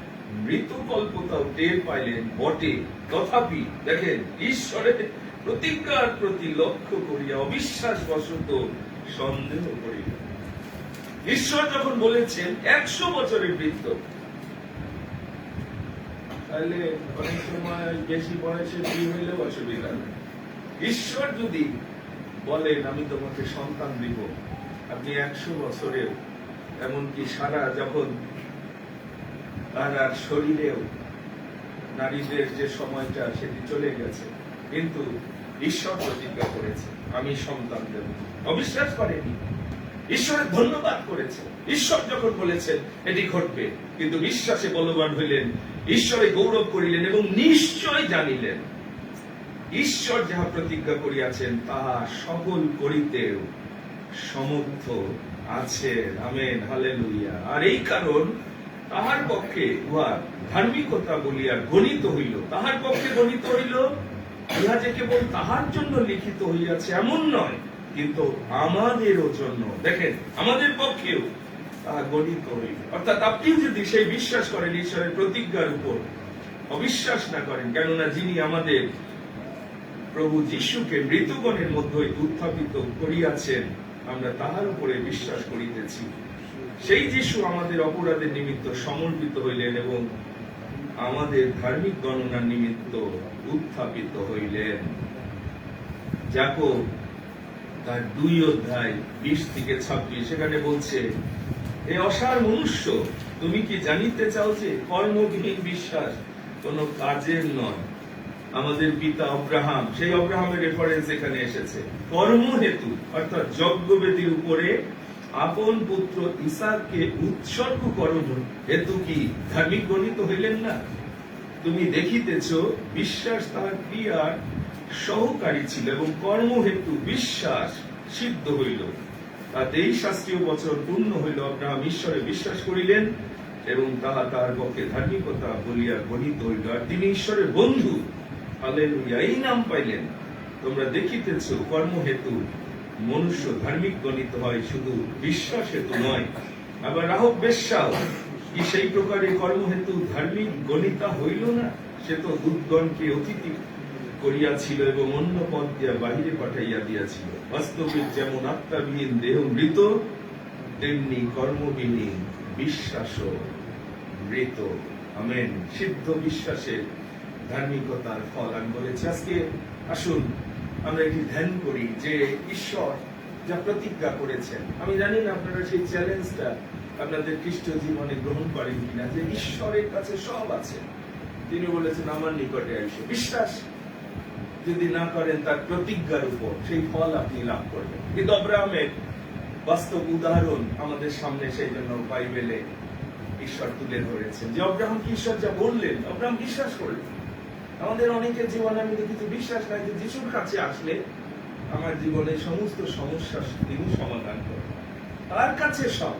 মৃতকল্পতাও টের পাইলেন বটে। তথাপি দেখেন, ঈশ্বরের প্রতিজ্ঞার প্রতি লক্ষ্য করিয়া অবিশ্বাস বশত সন্দেহ করিল। ঈশ্বর যখন বলেছেন 100 বছরের বৃত্ত, তাহলে অনেক সময় বেশি বয়সে বিয়ে হইলেও অসুবিধা নেই। ঈশ্বর যদি বলেন আমি তোমাকে সন্তান দিব, আপনি 100 বছরেও, এমনকি সারা যখন তার শরীরেও নারীদের যে সময়টা সেটি চলে গেছে, কিন্তু ঈশ্বর প্রতিজ্ঞা করেছে আমি সন্তান দেব। অবিশ্বাস করেনি, ঈশ্বরের ধন্যবাদ করেছে। ঈশ্বর যখন বলেছেন এটি ঘটবে, কিন্তু বিশ্বাসে বলবান হইলেন, ঈশ্বরে গৌরব করিলেন এবং নিশ্চয় জানিলেন ঈশ্বর যাহা প্রতিজ্ঞা করিয়াছেন তাহা সফল করিতেও সমর্থ আছেন। Amen, hallelujah. আর এই কারণ তাহার পক্ষে উহা ধার্মিকতা বলিয়া গণিত হইল। তাহার পক্ষে গণিত হইল, ইহা যে কেবল তাহার জন্য লিখিত হইয়াছে এমন নয়, কিন্তু আমাদেরও জন্য। দেখেন, আমাদের পক্ষেও তাহা গণিত হইল। অর্থাৎ আপনিও যদি সেই বিশ্বাস করেন ঈশ্বরের প্রতিজ্ঞার উপর, অবিশ্বাস না করেন, কেননা যিনি আমাদের প্রভু যিশুকে মৃতগণের মধ্যে উত্থাপিত করিয়াছেন, আমরা তাহার উপরে বিশ্বাস করিতেছি। সেই যিশু আমাদের অপরাধের নিমিত্ত সমর্পিত হইলেন এবং আমাদের ধার্মিক গণনার নিমিত্ত উত্থাপিত হইলেন। যাকব তার 2 অধ্যায় 20 থেকে 26 সেখানে বলছে, এ অসার মনুষ্য, তুমি কি জানিতে চাও যে কর্মবিহীন বিশ্বাস কোন কাজের নয়? আমাদের পিতা অব্রাহাম, সেই অব্রাহামের রেফারেন্স এখানে এসেছে। কর্ম হেতু অর্থাৎ যজ্ঞবেদীর উপরে আপন পুত্র ইসাককে উৎসর্গকরণ হেতু কি ধার্মিক গণিত হইলেন না? তুমি দেখিতেছ বিশ্বাস তাহার ক্রিয়ার সহকারী ছিল এবং কর্ম হেতু বিশ্বাস সিদ্ধ হইল। তাতে এই শাস্ত্রীয় বছর পূর্ণ হইল। অব্রাহাম ঈশ্বরে বিশ্বাস করিলেন এবং তাহা তাহার পক্ষে ধার্মিকতা বলিয়া গণিত হইল। আর তিনি ঈশ্বরের বন্ধু, হালেলুয়া, এই নাম পাইলেন। তোমরা দেখিতেছ কর্ম হেতু মনুষ্য ধার্মিক গণিত হয়, শুধু বিশ্বাস হেতু নয়। আবার রাহব বেশ্যাও কি সেই প্রকারে কর্মহেতু ধার্মিক গণিতা হইল না? সে তো দূতগণকে অতিথি করিয়াছিল এবং অন্য পথ দিয়া বাহিরে পাঠাইয়া দিয়াছিল। বাস্তবিক যেমন আত্মাবিহীন দেহ মৃত, তেমনি কর্মবিহীন বিশ্বাস মৃত। আমেন। সিদ্ধ বিশ্বাসের ধার্মিকতার ফল আমি বলেছি। আজকে আসুন আমরা এটি ধ্যান করি যে ঈশ্বর যা প্রতিজ্ঞা করেছেন। আমি জানি না আপনারা সেই চ্যালেঞ্জটা আপনাদের খ্রিস্ট জীবনে গ্রহণ করেন কিনা, যে ঈশ্বরের কাছে সব আছে। তিনি বলেছেন আমার নিকটে এসে বিশ্বাস যদি না করেন তার প্রতিজ্ঞার উপর, সেই ফল আপনি লাভ করবেন। কিন্তু আব্রাহামের বাস্তব উদাহরণ আমাদের সামনে সেই জন্য বাইবেলে ঈশ্বর তুলে ধরেছেন যে আব্রাহাম কি ঈশ্বর যা বললেন আব্রাহাম বিশ্বাস করলেন। আমাদের অনেকের জীবনে আমি দেখেছি বিশ্বাস নাই যে যিশুর কাছে আসলে আমার জীবনের সমস্ত সমস্যা তিনি সমাধান করেন, তার কাছে সব।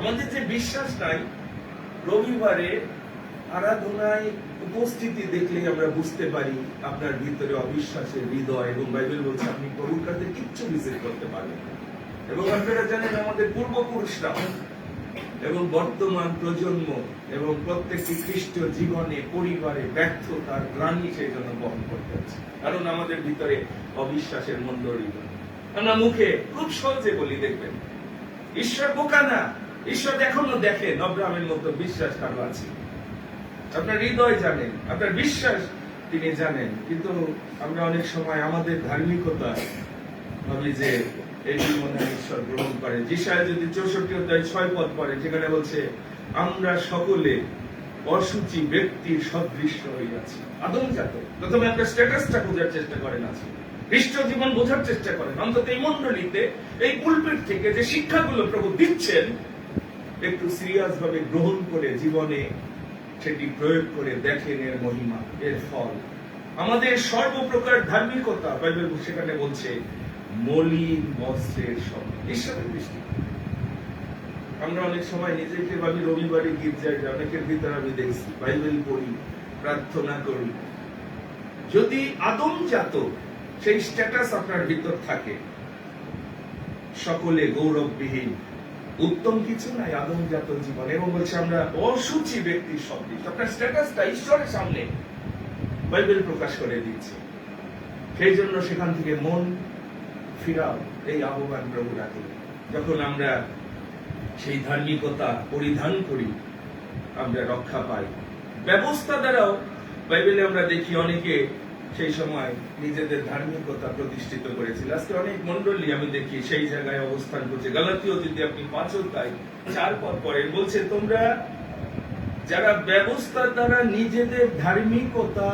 আমাদের যে বিশ্বাস নাই, রবিবারে আরাধনায় উপস্থিতি দেখলেই আমরা বুঝতে পারি আপনার ভিতরে অবিশ্বাসের হৃদয়। এবং বাইবেল বলছে আপনি প্রভুর কাছে কিচ্ছু রিসিভ করতে পারবেন না। এবং আপনারা জানেন আমাদের পূর্বপুরুষরা এবং বর্তমান প্রজন্ম এবং প্রত্যেকটি খ্রিস্টীয় জীবনে পরিবারে ব্যর্থতার গ্লানি সেই জন্য বহন করতে হচ্ছে, কারণ আমাদের ভিতরে অবিশ্বাসের মন্ডলী। আমরা মুখে খুব সহজে বলি, দেখবেন ঈশ্বর বোকা না, ঈশ্বর এখনো দেখেন আব্রাহামের মতো বিশ্বাস কারো আছে। আপনার হৃদয় জানেন, আপনার বিশ্বাস তিনি জানেন, কিন্তু আমরা অনেক সময় আমাদের ধার্মিকতা ভাবি যে এই জীবনে ঈশ্বর গ্রহণ করেন। যিশায়া যদি 64:6 পড়ে, যেখানে বলছে আমরা সকলে অসুচি ব্যক্তির সদৃশ্য হইয়াছি, আদমজাত। প্রথমে আপনার স্ট্যাটাসটা বোঝার চেষ্টা করেন, আছে খ্রিস্ট জীবন বোঝার চেষ্টা করেন। অন্তত এই মন্ডলীতে এই পুলপিট থেকে যে শিক্ষাগুলো প্রভু দিচ্ছেন একটু সিরিয়াস ভাবে গ্রহণ করে জীবনে সেটি প্রয়োগ করে দেখেন এর মহিমা, এর ফল। আমাদের সর্বপ্রকার ধার্মিকতা বাইবেল সেখানে বলছে মলিন বস্ত্রের সঙ্গে ঈশ্বরের দৃষ্টি। আমরা অনেক সময় নিজেকে ভাবি রবিবারে গির্জায় যাই, অনেকের ভিতরে আমি দেখছি বাইবেল পড়ি, প্রার্থনা করি। যদি আদমজাত সেই স্ট্যাটাস আপনার ভিতর থাকে, সকলে গৌরববিহীন, উত্তম কিছু নাই আদমজাত জীবন। এবং বলছে আমরা অসুচি ব্যক্তির সদৃশ। আপনার স্ট্যাটাসটা ঈশ্বরের সামনে বাইবেল প্রকাশ করে দিচ্ছে। সেই জন্য সেখান থেকে মন ফিরাও, এই আহ্বান প্রভু রাখে। যখন আমরা সেই ধার্মিকতা পরিধান করি আমরা রক্ষা পাই। ব্যবস্থা দ্বারাও বাইবেলে আমরা দেখি অনেকে সেই সময় নিজেদের ধার্মিকতা প্রতিষ্ঠিত করেছিল। আজকে অনেক মন্ডলী আমি দেখি সেই জায়গায় অবস্থান করছে। গালাতীয় যদি আপনি 5:4 পড়েন, বলছে তোমরা যারা ব্যবস্থার দ্বারা নিজেদের ধার্মিকতা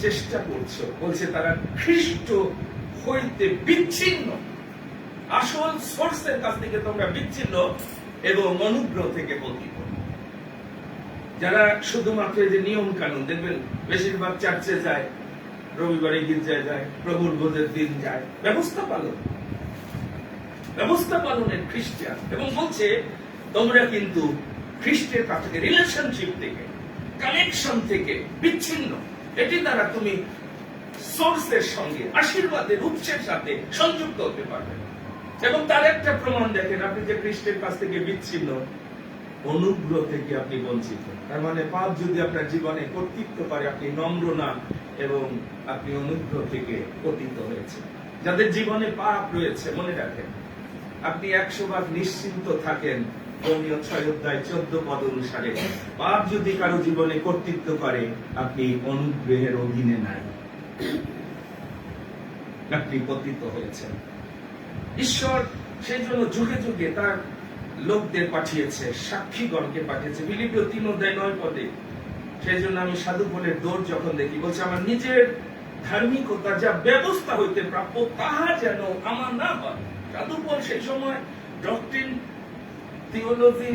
চেষ্টা করছো, বলছে তারা খ্রিস্ট হইতে বিচ্ছিন্ন, আসল সোর্সের কাছ থেকে তোমরা বিচ্ছিন্ন এবং অনুগ্রহ থেকে বঞ্চিত। যারা শুধুমাত্র যে নিয়ম কানুন, দেখবেন বেশিরভাগ চার্চে যায়, রবিবারে গির্জায় যায়, প্রভুর ভোজের দিন যায়, ব্যবস্থা পালনের খ্রিস্টান। এবং বলছে তোমরা কিন্তু খ্রিস্টের কাছ থেকে, রিলেশনশিপ থেকে, কানেকশন থেকে বিচ্ছিন্ন। এটি দ্বারা তুমি সোর্সের সঙ্গে, আশীর্বাদের উৎসের সাথে সংযুক্ত হতে পারবে। এবং তার একটা প্রমাণ দেখেন, আপনি যে খ্রিস্টের কাছ থেকে বিচ্ছিন্ন, অনুগ্রহ থেকে আপনি বঞ্চিত। তার মানে পাপ যদি আপনার জীবনে কর্তৃত্ব করে, আপনি নম্র না এবং আপনি অনুগ্রহ থেকে পতিত হয়েছে। যাদের জীবনে পাপ রয়েছে মনে রাখেন, আপনি 100 নিশ্চিন্ত থাকেন। রোমীয় 6:14 অনুসারে পাপ যদি কারো জীবনে কর্তৃত্ব করে, আপনি অনুগ্রহের অধীনে নাই, আপনি পতিত হয়েছেন। ঈশ্বর সেই জন্য যুগে যুগে তার লোকদের পাঠিয়েছে, সাক্ষীগণকে পাঠিয়েছে। ফিলিপিও 3:9 সেই জন্য আমি সাধু বলের দৌড় যখন দেখি, বলছে আমার নিজের ধার্মিকতা যা ব্যবস্থা হইতে প্রাপ্য তাহা যেন আমার না হয়। সাধু বল সেই সময় ডক্ট্রিন, থিওলজি,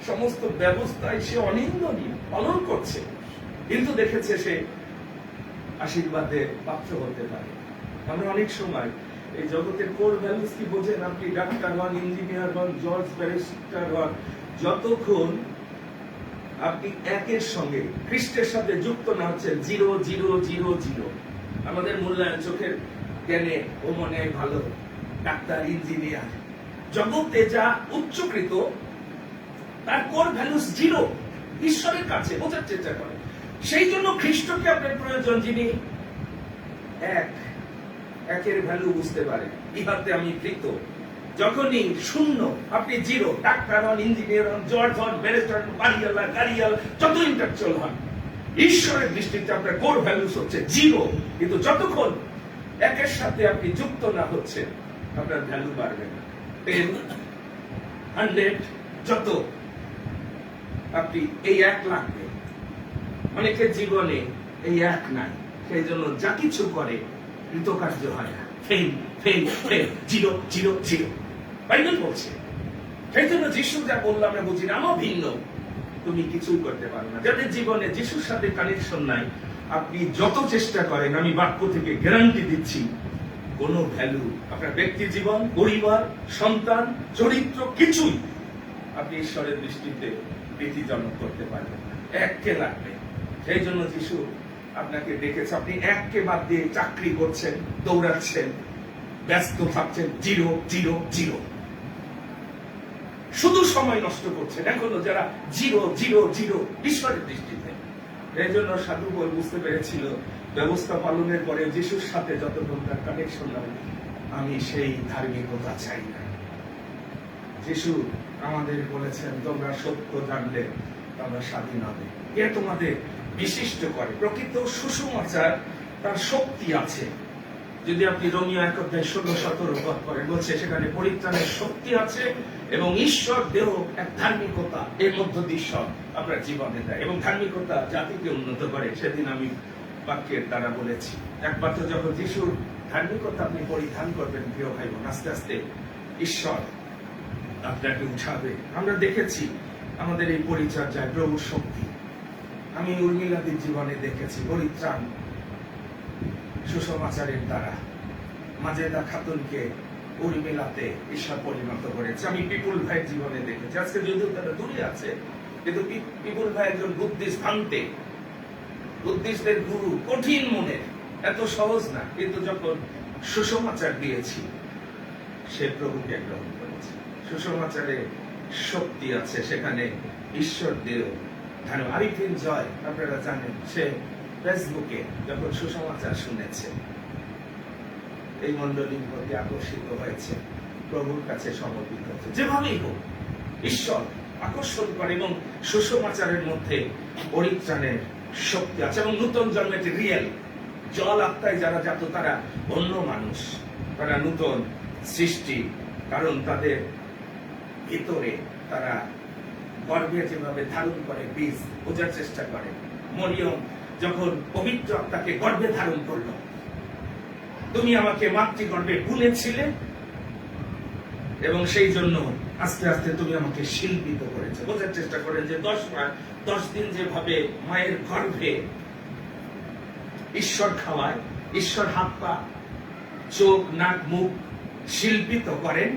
সমস্ত ব্যবস্থায় সে অনিন্দনীয় পালন করছে, কিন্তু দেখেছে সে আশীর্বাদের পাত্র হতে পারে। আমরা অনেক সময় এই জগতের কোর ভ্যালুস কি বোঝেন? আপনি ডাক্তার হন, ইঞ্জিনিয়ার হন, জজ, ব্যারিস্টার হন, যতক্ষণ আপনি একের সঙ্গে খ্রিস্টের সাথে যুক্ত না হচ্ছেন, 0,0,0,0, আমাদের মূল্যায়ন চোখের জ্ঞানে ও মনে হয় ভালো ডাক্তার, ইঞ্জিনিয়ার, জগতে যা উচ্চকৃত তার কোর ভ্যালুস জিরো ঈশ্বরের কাছে, বোঝার চেষ্টা করে। সেই জন্য খ্রিস্টকে আপনার প্রয়োজন, যিনি একের ভ্যালু বুঝতে পারে। ইহাতে আমি কৃত। যখনই শূন্য, আপনি জিরো, ডাক্তার হন, ইঞ্জিনিয়ার হন, জজ হন, ব্যারিস্টার হন, বাড়িওয়ালা, গাড়িওয়ালা, যত ইন্টালেকচুয়াল হন, ঈশ্বরের দৃষ্টিতে আপনার কোর ভ্যালুস হচ্ছে জিরো। কিন্তু যতক্ষণ একের সাথে আপনি যুক্ত না হচ্ছে, আপনার ভ্যালু বাড়বে না। 10, 100, যত আপনি এই এক লাগবে। অনেকের জীবনে এই এক নাই, সেই জন্য যা কিছু করে কৃতকার্য হয় না। Fail fail fail, zero zero zero, Bible বলছে। সেই জন্য যিশু যা বললো আমরা বুঝি না, আমার ভিন্ন, তুমি কিছুই করতে পারো না। যাদের জীবনে যিশুর সাথে কানেকশন নাই, আপনি যত চেষ্টা করেন, আমি বাক্য থেকে গ্যারান্টি দিচ্ছি, কোন ভ্যালু আপনার ব্যক্তি জীবন, পরিবার, সন্তান, চরিত্র, কিছুই আপনি ঈশ্বরের দৃষ্টিতে প্রীতিজনক করতে পারবেন না। এককে লাগবে। সেই জন্য যিশু আপনাকে ডেকেছে। আপনি এককে বাদ দিয়ে চাকরি করছেন, দৌড়াচ্ছেন, ব্যস্ত থাকছেন, জিরো জিরো জিরো, শুধু সময় নষ্ট করছেন এখনো যারা জিরো জিরো জিরো ঈশ্বরের দৃষ্টিতে। এই জন্য সাধু বল বুঝতে পেরেছিল, ব্যবস্থা পালনের পরে যিশুর সাথে যতক্ষণ তার কানেকশন হবে, আমি সেই ধার্মিকতা চাই না। যিশু আমাদের বলেছেন, তোমরা সত্য জানলে তোমরা স্বাধীন হবে। কে তোমাদের বিশিষ্ট করে? প্রকৃত সুসমাচার, তার শক্তি আছে। যদি আপনি রোমিও 1:16-17 পদ করেন, বলছে সেখানে পরিত্রাণের শক্তি আছে এবং ঈশ্বর দেহ এক ধার্মিকতা এর মধ্য দিয়ে ঈশ্বর আপনার জীবনে দেয়, এবং ধার্মিকতা জাতিকে উন্নত করে। সেদিন আমি বাক্যের দ্বারা বলেছি, একমাত্র যখন যিশুর ধার্মিকতা আপনি পরিধান করবেন, প্রিয় ভাই বোন, আস্তে আস্তে ঈশ্বর আপনাকে উঠাবে। আমরা দেখেছি আমাদের এই পরিচর্যায় প্রভুর শক্তি। আমি উর্মিলাদির জীবনে দেখেছি পরিত্রাণ সুসমাচারের দ্বারা। মাজেদা খাতুনকে উর্মিলাতে ঈশ্বর পরিণত করেছে। আমি পিপুল ভাইয়ের জীবনে দেখেছি। আজকে যদিও তারা দূরে আছে, কিন্তু পিপুল ভাই একজন বুদ্ধিস্ট ভাঙতে, বুদ্ধিস্টদের গুরু, কঠিন মনের, এত সহজ না, কিন্তু যখন সুসমাচার দিয়েছি, সে প্রভুকে গ্রহণ করেছে। সুসমাচারে শক্তি আছে, সেখানে ঈশ্বর দেহ। আরিফিন জয়, আপনারা জানেন, সে ফেসবুকে যখন সুসমাচার শুনেছে, এই মন্ডলীর প্রতি আকর্ষিত হয়েছে, প্রভুর কাছে সমর্পিত হয়েছে। যেভাবেই হোক, ঈশ্বর আকর্ষণ করে, এবং সুসমাচারের মধ্যে পরিত্রাণের শক্তি আছে, এবং নূতন জন্মের রিয়েল জল আত্মায় যারা যাত, তারা অন্য মানুষ, তারা নূতন সৃষ্টি। কারণ তাদের ভিতরে তারা গর্ভে যেভাবে ধারণ করে বীজ, বোঝার চেষ্টা করে। মরিয়ম যখন পবিত্র আত্মাকে গর্ভে ধারণ করলো, তুমি আমাকে মাতৃগর্ভে বুনেছিলে, এবং সেই জন্য আস্তে আস্তে তুমি আমাকে শিল্পিত করেছো। বোঝার চেষ্টা করেন যে 10 দিন যেভাবে মায়ের গর্ভে ঈশ্বর খাওয়ায়, ঈশ্বর হাত পা, চোখ, নাক, মুখ শিল্পিত করেন,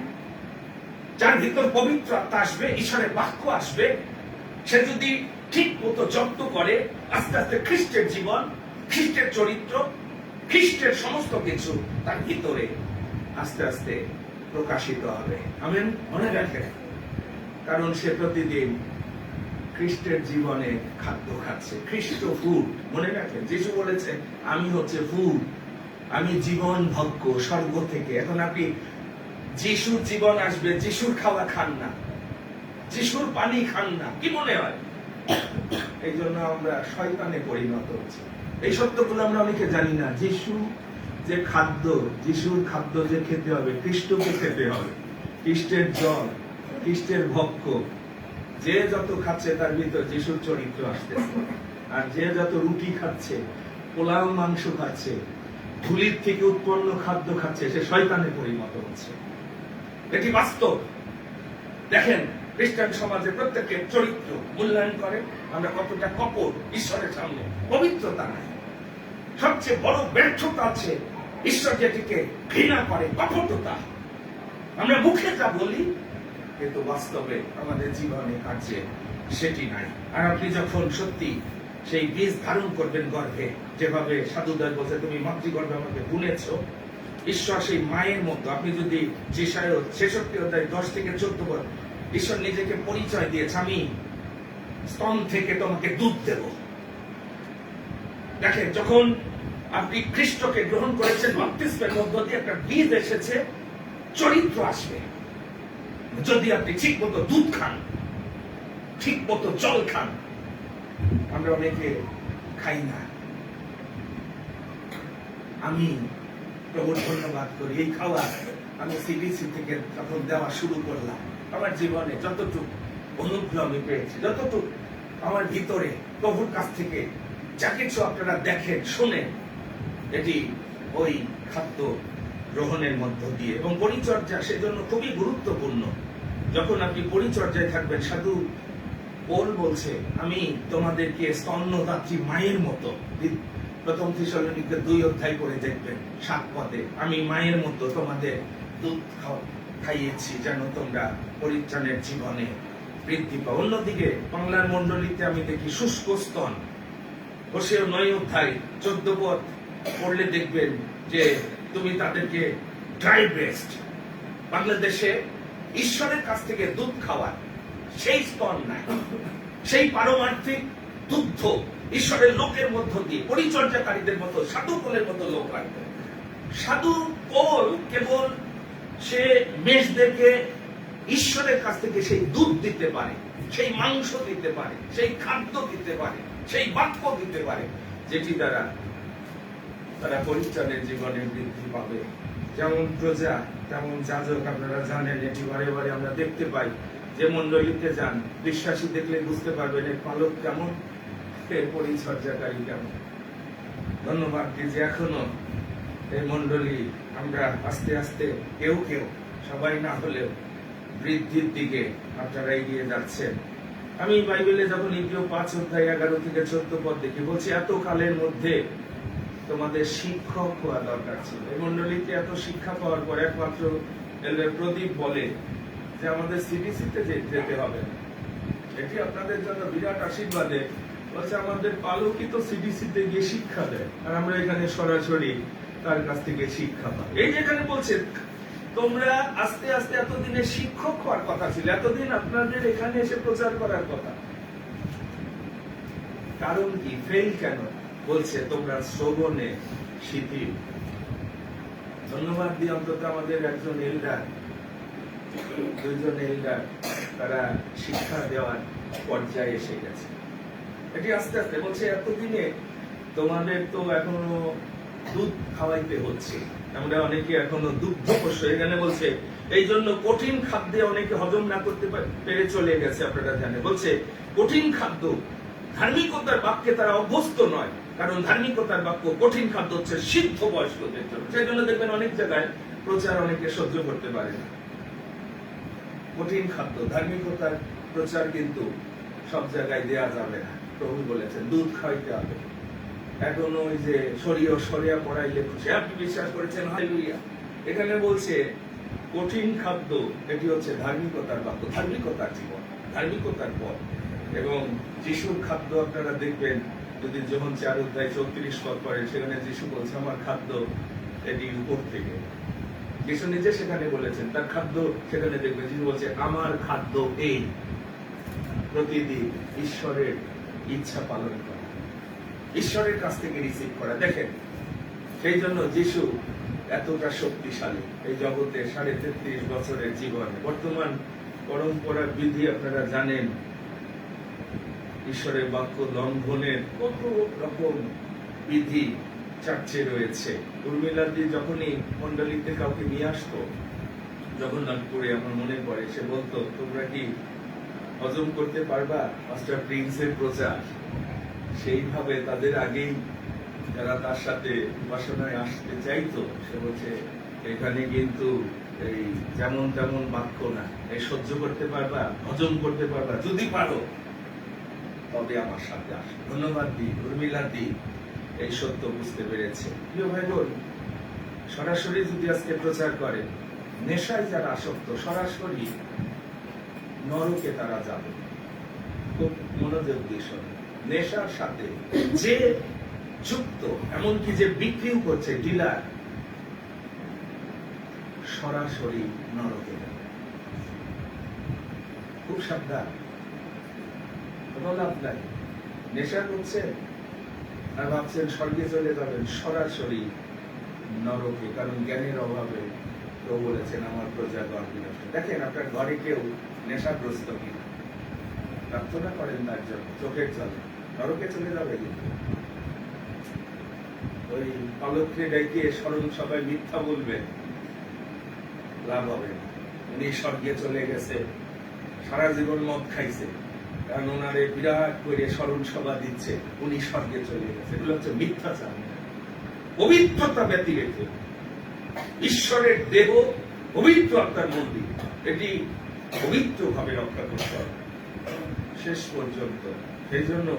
যার ভিতর পবিত্র আত্মা আসবে, ঈশ্বরের বাক্য আসবে, সে যদি ঠিক মতো যত্ন করে, আস্তে আস্তে খ্রিস্টের জীবন, খ্রিস্টের চরিত্র, খ্রিস্টের সমস্ত কিছু তার ভিতরে আস্তে আস্তে প্রকাশিত হবে। আমেন, মনে রাখেন। কারণ সে প্রতিদিন খ্রিস্টের জীবনে খাদ্য খাচ্ছে, খ্রিস্ট ফুড। মনে রাখেন, যিশু বলেছেন, আমি হচ্ছে ফুড, আমি জীবন ভক্ষ স্বর্গ থেকে। এখন আপনি যিশুর জীবন আসবে, যিশুর খাওয়া খান না, যিশুর পানি খান না, কি মনে হয়? এই জন্য আমরা শয়তানে পরিণত হচ্ছি। এই সত্যগুলো আমরা অনেকে জানি না। যিশু যে খাদ্য, যিশুর খাদ্য যে খেতে হবে, খ্রিস্টকে খেতে হবে, খ্রিস্টের জল, খ্রিস্টের ভক্ষ। যে যত খাচ্ছে তার ভিতর যিশুর চরিত্র আসতেছে, আর যে যত রুটি খাচ্ছে, পোলাও মাংস খাচ্ছে, ধুলির থেকে উৎপন্ন খাদ্য খাচ্ছে, সে শয়তানে পরিণত হচ্ছে। এটি বাস্তব। দেখেন, খ্রিস্টান সমাজে প্রত্যেকের চরিত্র মূল্যায়ন করে আমরা কতটা কপট ঈশ্বরের সামনে, পবিত্রতা নাই। সবচেয়ে বড় ব্যর্থতা আছে ঈশ্বর যেটিকে ঘৃণা করে, কপটতা। আমরা মুখে যা বলি, কিন্তু বাস্তবে আমাদের জীবনে কাজে সেটি নাই। আর আপনি যখন সত্যি সেই বীজ ধারণ করবেন গর্ভে, যেভাবে সাধুদয় বলছে, তুমি মাতৃগর্ভে আমাকে বুনেছ, ঈশ্বর সেই মায়ের মতো। আপনি যদি যেসায় 66 অধ্যায় 10 থেকে 14 পদ ঈশ্বর নিজেকে পরিচয় দিয়েছে, আমি স্তন থেকে তোমাকে দুধ দেব। দেখেন, যখন আপনি খ্রিস্টকে গ্রহণ করেছেন, বাপ্তিস্মের মধ্য দিয়ে একটা বীজ এসেছে, চরিত্র আসবে। যদি আপনি ঠিক মতো দুধ খান, ঠিক মতো জল খান। আমরা অনেকে খাই না। আমি প্রভুর ধন্যবাদ করি, এই খাওয়া আমি সিবিসি থেকে যখন দেওয়া শুরু করলাম, আমার জীবনে যতটুকু অনুগ্রহ আমি পেয়েছি, যতটুকু আমার ভিতরে প্রভুর কাছ থেকে যা কিছু আপনারা দেখেন শোনেন, এটি ওই খাদ্য গ্রহণের মধ্য দিয়ে। এবং পরিচর্যা সেজন্য খুবই গুরুত্বপূর্ণ। যখন আপনি পরিচর্যায় থাকবেন, সাধু পৌল বলছে, আমি তোমাদেরকে স্তন্যদাত্রী মায়ের মতো, প্রথম থিসলনিকে 2 অধ্যায় করে দেখবেন 7 পদে, আমি মায়ের মতো তোমাদের দুধ খাইয়েছি যেন তোমরা পরিত্রাণের জীবনে বৃদ্ধি পাও। অন্যদিকে বাংলার মন্ডলীতে আমি দেখি শুষ্ক স্তন। হোসেয় 9 অধ্যায় 14 পদ পড়লে দেখবেন যে তুমি তাদেরকে ড্রাই ব্রেস্ট। বাংলাদেশে ঈশ্বরের কাছ থেকে দুধ খাওয়ার সেই স্তন নাই, সেই পারমার্থিক দুগ্ধ ঈশ্বরের লোকের মধ্য দিয়ে পরিচর্যাকারীদের মতো, সাধু পোলের মতো লোক লাগবে। সাধু পোল কেবল সে মেষদেরকে ঈশ্বরের কাছ থেকে সেই দুধ দিতে পারে, সেই মাংস দিতে পারে, সেই খাদ্য দিতে পারে, সেই বাক্য দিতে পারে, যেটি দ্বারা তারা পরিত্রাণের জীবনে বৃদ্ধি পাবে। যেমন প্রজা তেমন যাজক, আপনারা জানেন, এটি বারে বারে আমরা দেখতে পাই। যে মন্ডলীতে যান, বিশ্বাসী দেখলে বুঝতে পারবেন এর পালক কেমন, এর পরিচর্যাকারী কেমন। ধন্যবাদ যে এখনো এই মন্ডলী আমরা আস্তে আস্তে কেউ কেউ, সবাই না হলেও, বৃদ্ধির দিকে আপনারা এগিয়ে যাচ্ছেন। আমি বাইবেলে যখন ইব্রিয় 5 অধ্যায় 11 থেকে 14 পদ দেখি, বলছি এত কালের মধ্যে তোমাদের শিক্ষক হওয়া দরকার ছিল। এই মন্ডলীতে এত শিক্ষা পাওয়ার পর একমাত্র প্রদীপ বলে যে আমাদের সিবিসিতে যেতে হবে না। এটি আপনাদের জন্য বিরাট আশীর্বাদে। বলছে আমাদের পালকই তো সিবিসিতে গিয়ে শিক্ষা দেয়, আর আমরা এখানে সরাসরি তার কাছ থেকে শিক্ষা পাই। এই যেখানে বলছে তোমরা আস্তে আস্তে, এতদিনে শিক্ষক হওয়ার কথা ছিল, এতদিন আপনাদের এখানে এসে প্রচার করার কথা। কারণ কি, ফেল কেন? বলছে তোমরা শ্রবণে শিথিল। ধন্যবাদ দিই অন্তত আমাদের একজন এল্ডার, 2 জন এল্ডার, তারা শিক্ষা দেওয়ার পর্যায়ে এসে গেছে। এটি আস্তে আস্তে বলছে এতদিনে তোমাদের তো এখনো দুধ খাওয়াইতে হচ্ছে, আমরা অনেকে এখনো দুগ্ধ পোষ্য। এখানে বলছে এই জন্য কঠিন খাদ্যে অনেকে হজম না করতে পেরে চলে গেছে। আপনারা জানেন, বলছে কঠিন খাদ্য, ধার্মিকতার বাক্যে তারা অভ্যস্ত নয়, কারণ ধার্মিকতার বাক্য কঠিন খাদ্য হচ্ছে সিদ্ধ বয়স্কদের জন্য। সেই জন্য দেখবেন অনেক জায়গায় প্রচার অনেকে সহ্য করতে পারে না। কঠিন খাদ্য, ধার্মিকতার প্রচার কিন্তু সব জায়গায় দেয়া যাবে না। প্রভু বলেছেন দুধ খাইতে হবে। এখন ওই যে সরিয়া পড়াইলে খুশি, আপনি বিশ্বাস করেছেন, হালেলুয়া। এখানে বলছে কঠিন খাদ্য, এটি হচ্ছে ধার্মিকতার বাক্য, ধার্মিকতার জীবন, ধার্মিকতার পথ। এবং যিশুর খাদ্য আপনারা দেখবেন, যদি যোহন 4 অধ্যায় 34 পদ পড়েন, সেখানে যিশু বলছে আমার খাদ্য এটি উপর থেকে। যিশু নিজে সেখানে বলেছেন তার খাদ্য, সেখানে দেখবেন যিশু বলছে আমার খাদ্য এই, প্রতিদিন ঈশ্বরের ইচ্ছা পালন করা, ঈশ্বরের কাছ থেকে রিসিভ করা। দেখেন, সেই জন্য যিশু এতটা শক্তিশালী এই জগতে 33.5 বছরের জীবনে। বর্তমান পরম্পরা বিধি আপনারা জানেন, ঈশ্বরের বাক্য লঙ্ঘনের কত রকম বিধি চার্চে রয়েছে। উর্মিলাদি যখনই মন্ডলীতে কাউকে নিয়ে আসতো জগন্নাথপুরে, আমার মনে পড়ে, সে বলতো তোমরা কি হজম করতে পারবা মাস্টার প্রিন্সের প্রচার? সেইভাবে তাদের আগেই যারা তার সাথে উপাসনায় আসতে চাইতো, সে বলছে এখানে কিন্তু এই যেমন তেমন বাক্য না, এই সহ্য করতে পারবা, হজম করতে পারবা, যদি পারো তবে আমার সাথে আসো। ধন্যবাদ দিই, উর্মিলা দি এই সত্য বুঝতে পেরেছে। প্রিয় ভাই বোন, সরাসরি যদি আজকে প্রচার করে, নেশায় যারা আসক্ত, সরাসরি নরকে তারা যাবে। খুব মনোযোগ দিয়ে শোনে, নেশার সাথে যে যুক্ত, এমনকি যে বিক্রিও করছে, ডিলার, সরাসরি নরকে যাবে। খুব সাবধান, কোনো লাভ নাই। নেশা করছেন আর ভাবছেন স্বর্গে চলে যাবেন, সরাসরি নরকে, কারণ জ্ঞানের অভাবে কেউ বলেছেন আমার প্রজাগণ বিনষ্ট। দেখেন আপনার ঘরে কেউ নেশাগ্রস্ত কিনা, প্রার্থনা করেন তার জন্য চোখের জলে, নরকে চলে যাবে কিন্তু। ওই পালককে ডেকে স্মরণ সবাই মিথ্যা বলবেন, লাভ হবে না। উনি স্বর্গে চলে গেছে, সারা জীবন মদ খাইছে, কারণ ওনারে বিরাট করে স্মরণ সভা দিচ্ছে, উনি স্বর্গে চলে গেছে। এগুলো হচ্ছে মিথ্যাচার। পবিত্রতা ব্যতি রেখে ঈশ্বরের দেহ পবিত্র আত্মার মন্দির, এটি পবিত্র ভাবে রক্ষা করতে হবে শেষ পর্যন্ত। সেই জন্য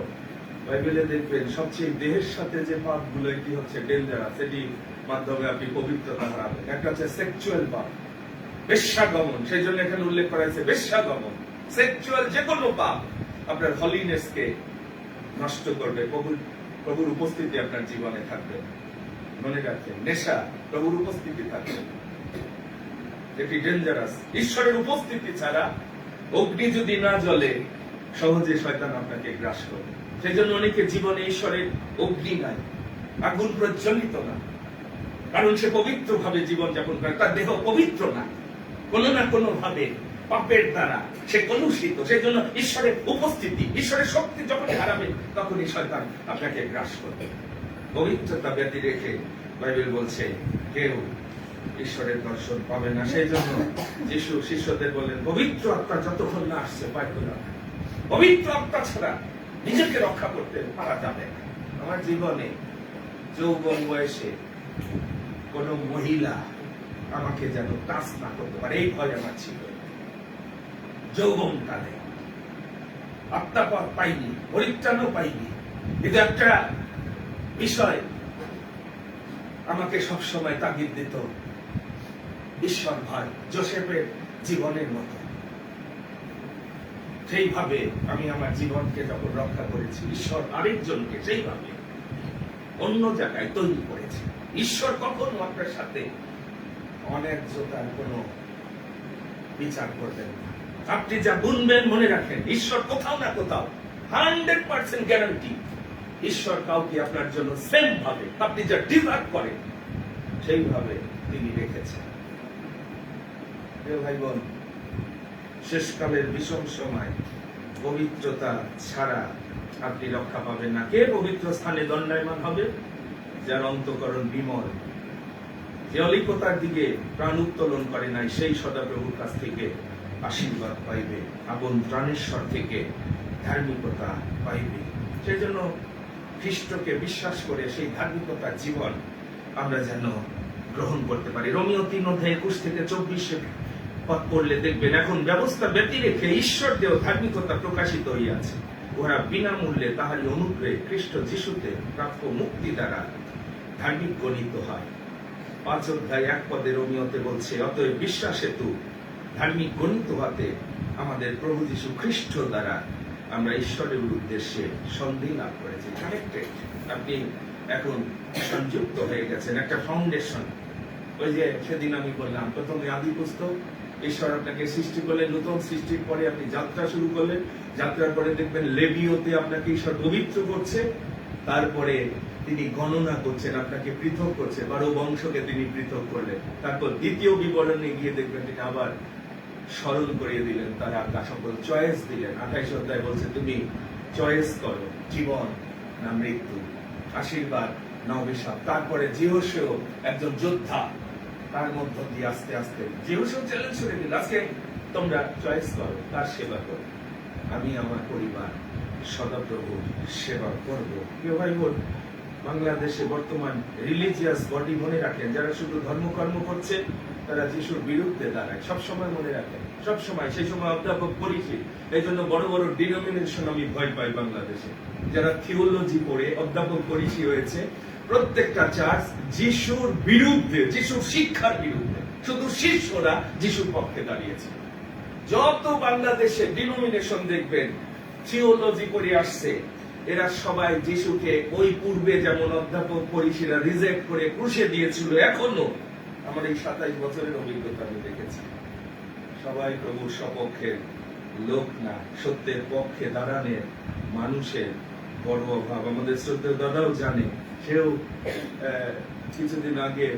বাইবেলে দেখবেন সবচেয়ে দেহের সাথে যে পাপ গুলো, এটি হচ্ছে ডেঞ্জারাস, এটি মাধ্যমে আপনি পবিত্রতা হারাবেন। একটা হচ্ছে সেক্সুয়াল পাপ, বেশ্যাগমন। সেই জন্য এখানে উল্লেখ করা হয়েছে বেশ্যাগমন। সেক্সুয়াল যে কোনো পাপ আপনার হলিনেস কে নষ্ট করবে, প্রভুর উপস্থিতি আপনার জীবনে থাকবে। মনে রাখবেন, নেশা প্রভুর উপস্থিতি থাকবে, এটি ডেঞ্জারাস। ঈশ্বরের উপস্থিতি ছাড়া অগ্নি যদি না জ্বলে, সহজে শয়তান আপনাকে গ্রাস করবে। সেই জন্য অনেকে জীবনে ঈশ্বরের অগ্নি নাই, আগুন প্রজ্বলিত না, কারণ সে পবিত্র ভাবে জীবন যাপন করে, তার দেহ পবিত্র না, কোনো না কোনো ভাবে পাপের দ্বারা সে কলুষিত। সেই জন্য ঈশ্বরের উপস্থিতি, ঈশ্বরের শক্তি যখন হারাবে, তখনই শয়তান আপনাকে গ্রাস করবে। পবিত্রতা ব্যতি রেখে বাইবেল বলছে কেউ ঈশ্বরের দর্শন পাবে না। সেই জন্য যিশু শিষ্যদের বললেন, পবিত্র আত্মা যতক্ষণ না আসছে পাইবে না, পবিত্র আত্মা ছাড়া নিজেকে রক্ষা করতে পারা যাবে না। আমার জীবনে যৌবন বয়সে কোন মহিলা আমাকে যেন টাচ না করতে পারে, এই ভয় আমার ছিল। যৌবন কালে আত্মা পাইনি, পরিত্রাণও পাইনি, কিন্তু একটা বিষয় আমাকে সবসময় তাগিদ দিত, ঈশ্বর ভয়, যোসেফের জীবনের মতো। সেইভাবে আমি আমার জীবনকে যখন রক্ষা করেছি, ঈশ্বর আরেকজনকে সেইভাবে অন্য জায়গায় তৈরি করেছে। ঈশ্বর কখনো আপনার সাথে অন্যায্যতার কোনো বিচার করবেন না। আপনি যা বুনবেন, মনে রাখেন, ঈশ্বর কোথাও না কোথাও 100% গ্যারান্টি, ঈশ্বর কাউকে আপনার জন্য সেম ভাবে, আপনি যা ডিজার্ভ করেন সেইভাবে তিনি রেখেছেন। ভাই বোন, শেষকালের বিষম সময় পবিত্রতা ছাড়া আপনি রক্ষা পাবেন না। কে পবিত্র স্থানে দণ্ডায়মান হবে? যার অন্তঃকরণ বিমল, যে অলিকতার দিকে প্রাণ উত্তোলন করে নাই, সেই সদাপ্রভুর কাছ থেকে আশীর্বাদ পাইবে, আপন প্রাণেশ্বর থেকে ধার্মিকতা পাইবে। সেই জন্য খ্রিস্টকে বিশ্বাস করে সেই ধার্মিকতার জীবন আমরা যেন গ্রহণ করতে পারি। রোমিও 3:21 থেকে 24 পদ পড়লে দেখবেন, এখন ব্যবস্থা ব্যতি রেখে ঈশ্বর দেও ধার্মিকতা প্রকাশিত হইয়াছে, উহা বিনামূল্যে তাহারই অনুগ্রহে খ্রিস্ট যিশুতে প্রাপ্য মুক্তি দ্বারা ধার্মিক গণিত হয়। 5:1 রোমিওতে বলছে, অতএব বিশ্বাস হেতু ধার্মিক গণিত হতে আমাদের প্রভু যীশু খ্রিস্ট দ্বারা আমরা ঈশ্বরের উদ্দেশ্যে সন্ধি লাভ করেছি। কানেক্টেড, আপনি এখন সংযুক্ত হয়ে গেছেন, একটা ফাউন্ডেশন। ওই যে সেদিন আমি বললাম, প্রথমে আদি পুস্তক, ঈশ্বর আপনাকে সৃষ্টি করলেন, নতুন সৃষ্টির পরে আপনি যাত্রা শুরু করলেন, যাত্রার পরে দেখবেন লেবীয়তে আপনাকে ঈশ্বর পবিত্র করছে, তারপরে তিনি গণনা করছেন, আপনাকে পৃথক করছে, 12 বংশকে তিনি পৃথক করলেন। তারপর দ্বিতীয় বিবরণে গিয়ে দেখবেন তিনি আবার স্মরণ করিয়ে দিলেন, তারা সকল চয়েস দিলেন। 28 অধ্যায় বলছে, তুমি চয়েস করো, জীবন না মৃত্যু, আশীর্বাদ না অভিশাপ। তারপরে জিহোশেও একজন যোদ্ধা, তার মধ্য দিয়ে আস্তে আস্তে জিহোশেও চ্যালেঞ্জ করে দিল, আজকে তোমরা চয়েস করো, তার সেবা করো, আমি আমার পরিবার সদাপ্রভু সেবা করবো। কেউ ভাই বোন, বাংলাদেশে বর্তমান রিলিজিয়াস বডি, মনে রাখেন, যারা শুধু ধর্মকর্ম করছে তারা যিশুর বিরুদ্ধে দাঁড়ায়, সবসময় মনে রাখেন, সবসময়। সেই সময় অধ্যাপক পড়েছি, এই জন্য বড় বড় ডিনোমিনেশন আমি ভয় পাই বাংলাদেশে। যারা থিওলজি পড়ে অধ্যাপক পরিচি হয়েছে, প্রত্যেকটা চার্চ যিশুর বিরুদ্ধে, যিশুর শিক্ষার বিরুদ্ধে, শুধু শিষ্যরা যিশুর পক্ষে দাঁড়িয়েছে। যত বাংলাদেশে ডিনোমিনেশন দেখবেন থিওলজি পড়ে আসছে, এরা সবাই যিশুকে ওই পূর্বে যেমন অধ্যাপক পরিচিরা রিজেক্ট করে ক্রুশে দিয়েছিল, এখনো আমার এই 27 বছরের অভিজ্ঞতা আমি দেখেছি, সবাই প্রভুর সপক্ষে লোক না, সত্যের পক্ষে দাঁড়ানোর মানুষের বড় অভাব। আমাদের শ্রদ্ধেয় দাদাও জানে, সেও কিছুদিন আগে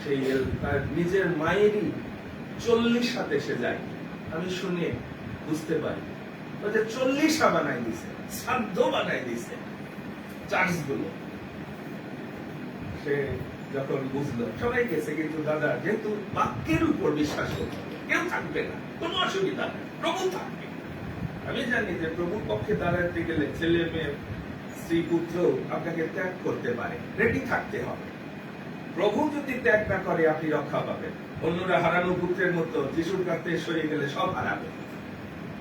সেই তার নিজের মায়েরই 40 হাতে সে যায়, আমি শুনে বুঝতে পারি, 40 বানাই দিছে, শ্রাদ্ধ বানাই দিছে চার্চ গুলো। সে যখন বুঝলো, সবাই গেছে, কিন্তু দাদা যেহেতু বাক্যের উপর বিশ্বাস করতে হবে, কেউ থাকবে না, কোনো অসুবিধা নেই, প্রভু থাকবে। আমি জানি যে প্রভুর পক্ষে দাঁড়াতে গেলে ছেলে মেয়ে স্ত্রী পুত্র আপনাকে ত্যাগ করতে পারে, রেডি থাকতে হবে। প্রভু যদি ত্যাগ না করে আপনি রক্ষা পাবেন। অন্যরা হারানো পুত্রের মতো যিশুর কাছে সরিয়ে গেলে সব হারাবে।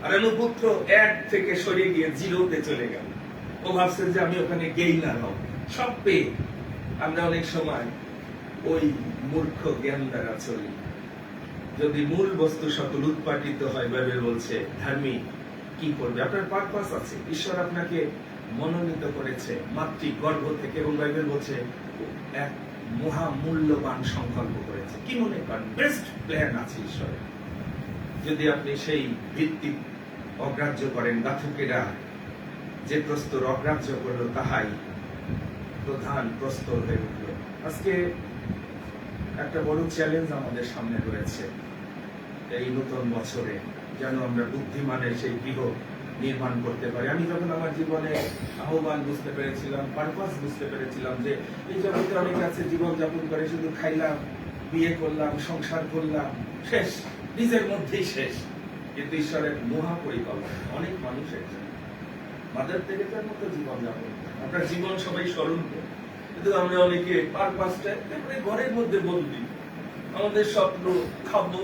হারানো পুত্র 1 থেকে সরিয়ে গিয়ে 0-তে চলে গেল। ও ভাবছে যে আমি ওখানে গেইনার হব, সব পেয়ে। আমরা অনেক সময় ওই মূর্খ জ্ঞান দ্বারা চলি। যদি মূল বস্তু সকল উৎপাদিত হয়, বাইবেল বলছে ধার্মিক কি করবে? আপনার পারপাস আছে, ঈশ্বর আপনাকে মনোনীত করেছে মাতৃ গর্ভ থেকে, এবং বাইবেল বলছে এক মহামূল্যবান সংকল্প করেছে। কি মনে করেন? বেস্ট প্ল্যান আছে ঈশ্বরের। যদি আপনি সেই ভিত্তি অগ্রাহ্য করেন, গাথুকেরা যে প্রস্তর অগ্রাহ্য করলো তাহাই প্রধান প্রস্তর হয়ে উঠল। আজকে একটা বড় চ্যালেঞ্জ আমাদের সামনে রয়েছে এই নতুন বছরে, যেন আমরা বুদ্ধিমানের সেই গৃহ নির্মাণ করতে পারি। আমি যখন আমার জীবনে আহ্বান বুঝতে পেরেছিলাম, পারপাস বুঝতে পেরেছিলাম যে এই জগতে অনেক আছে জীবন যাপন করে শুধু খাইলাম, বিয়ে করলাম, সংসার করলাম, শেষ, নিজের মধ্যেই শেষ। কিন্তু ঈশ্বরের মহা পরিকল্পনা অনেক মানুষের জন্য মাদার তেরেসার মতো জীবন যাপন। আপনার জীবন সবাই স্মরণ করে, কিন্তু আমরা অনেকে পারপাসটা একেবারে ঘরের মধ্যে বন্দি। আমাদের স্বপ্ন খাবো,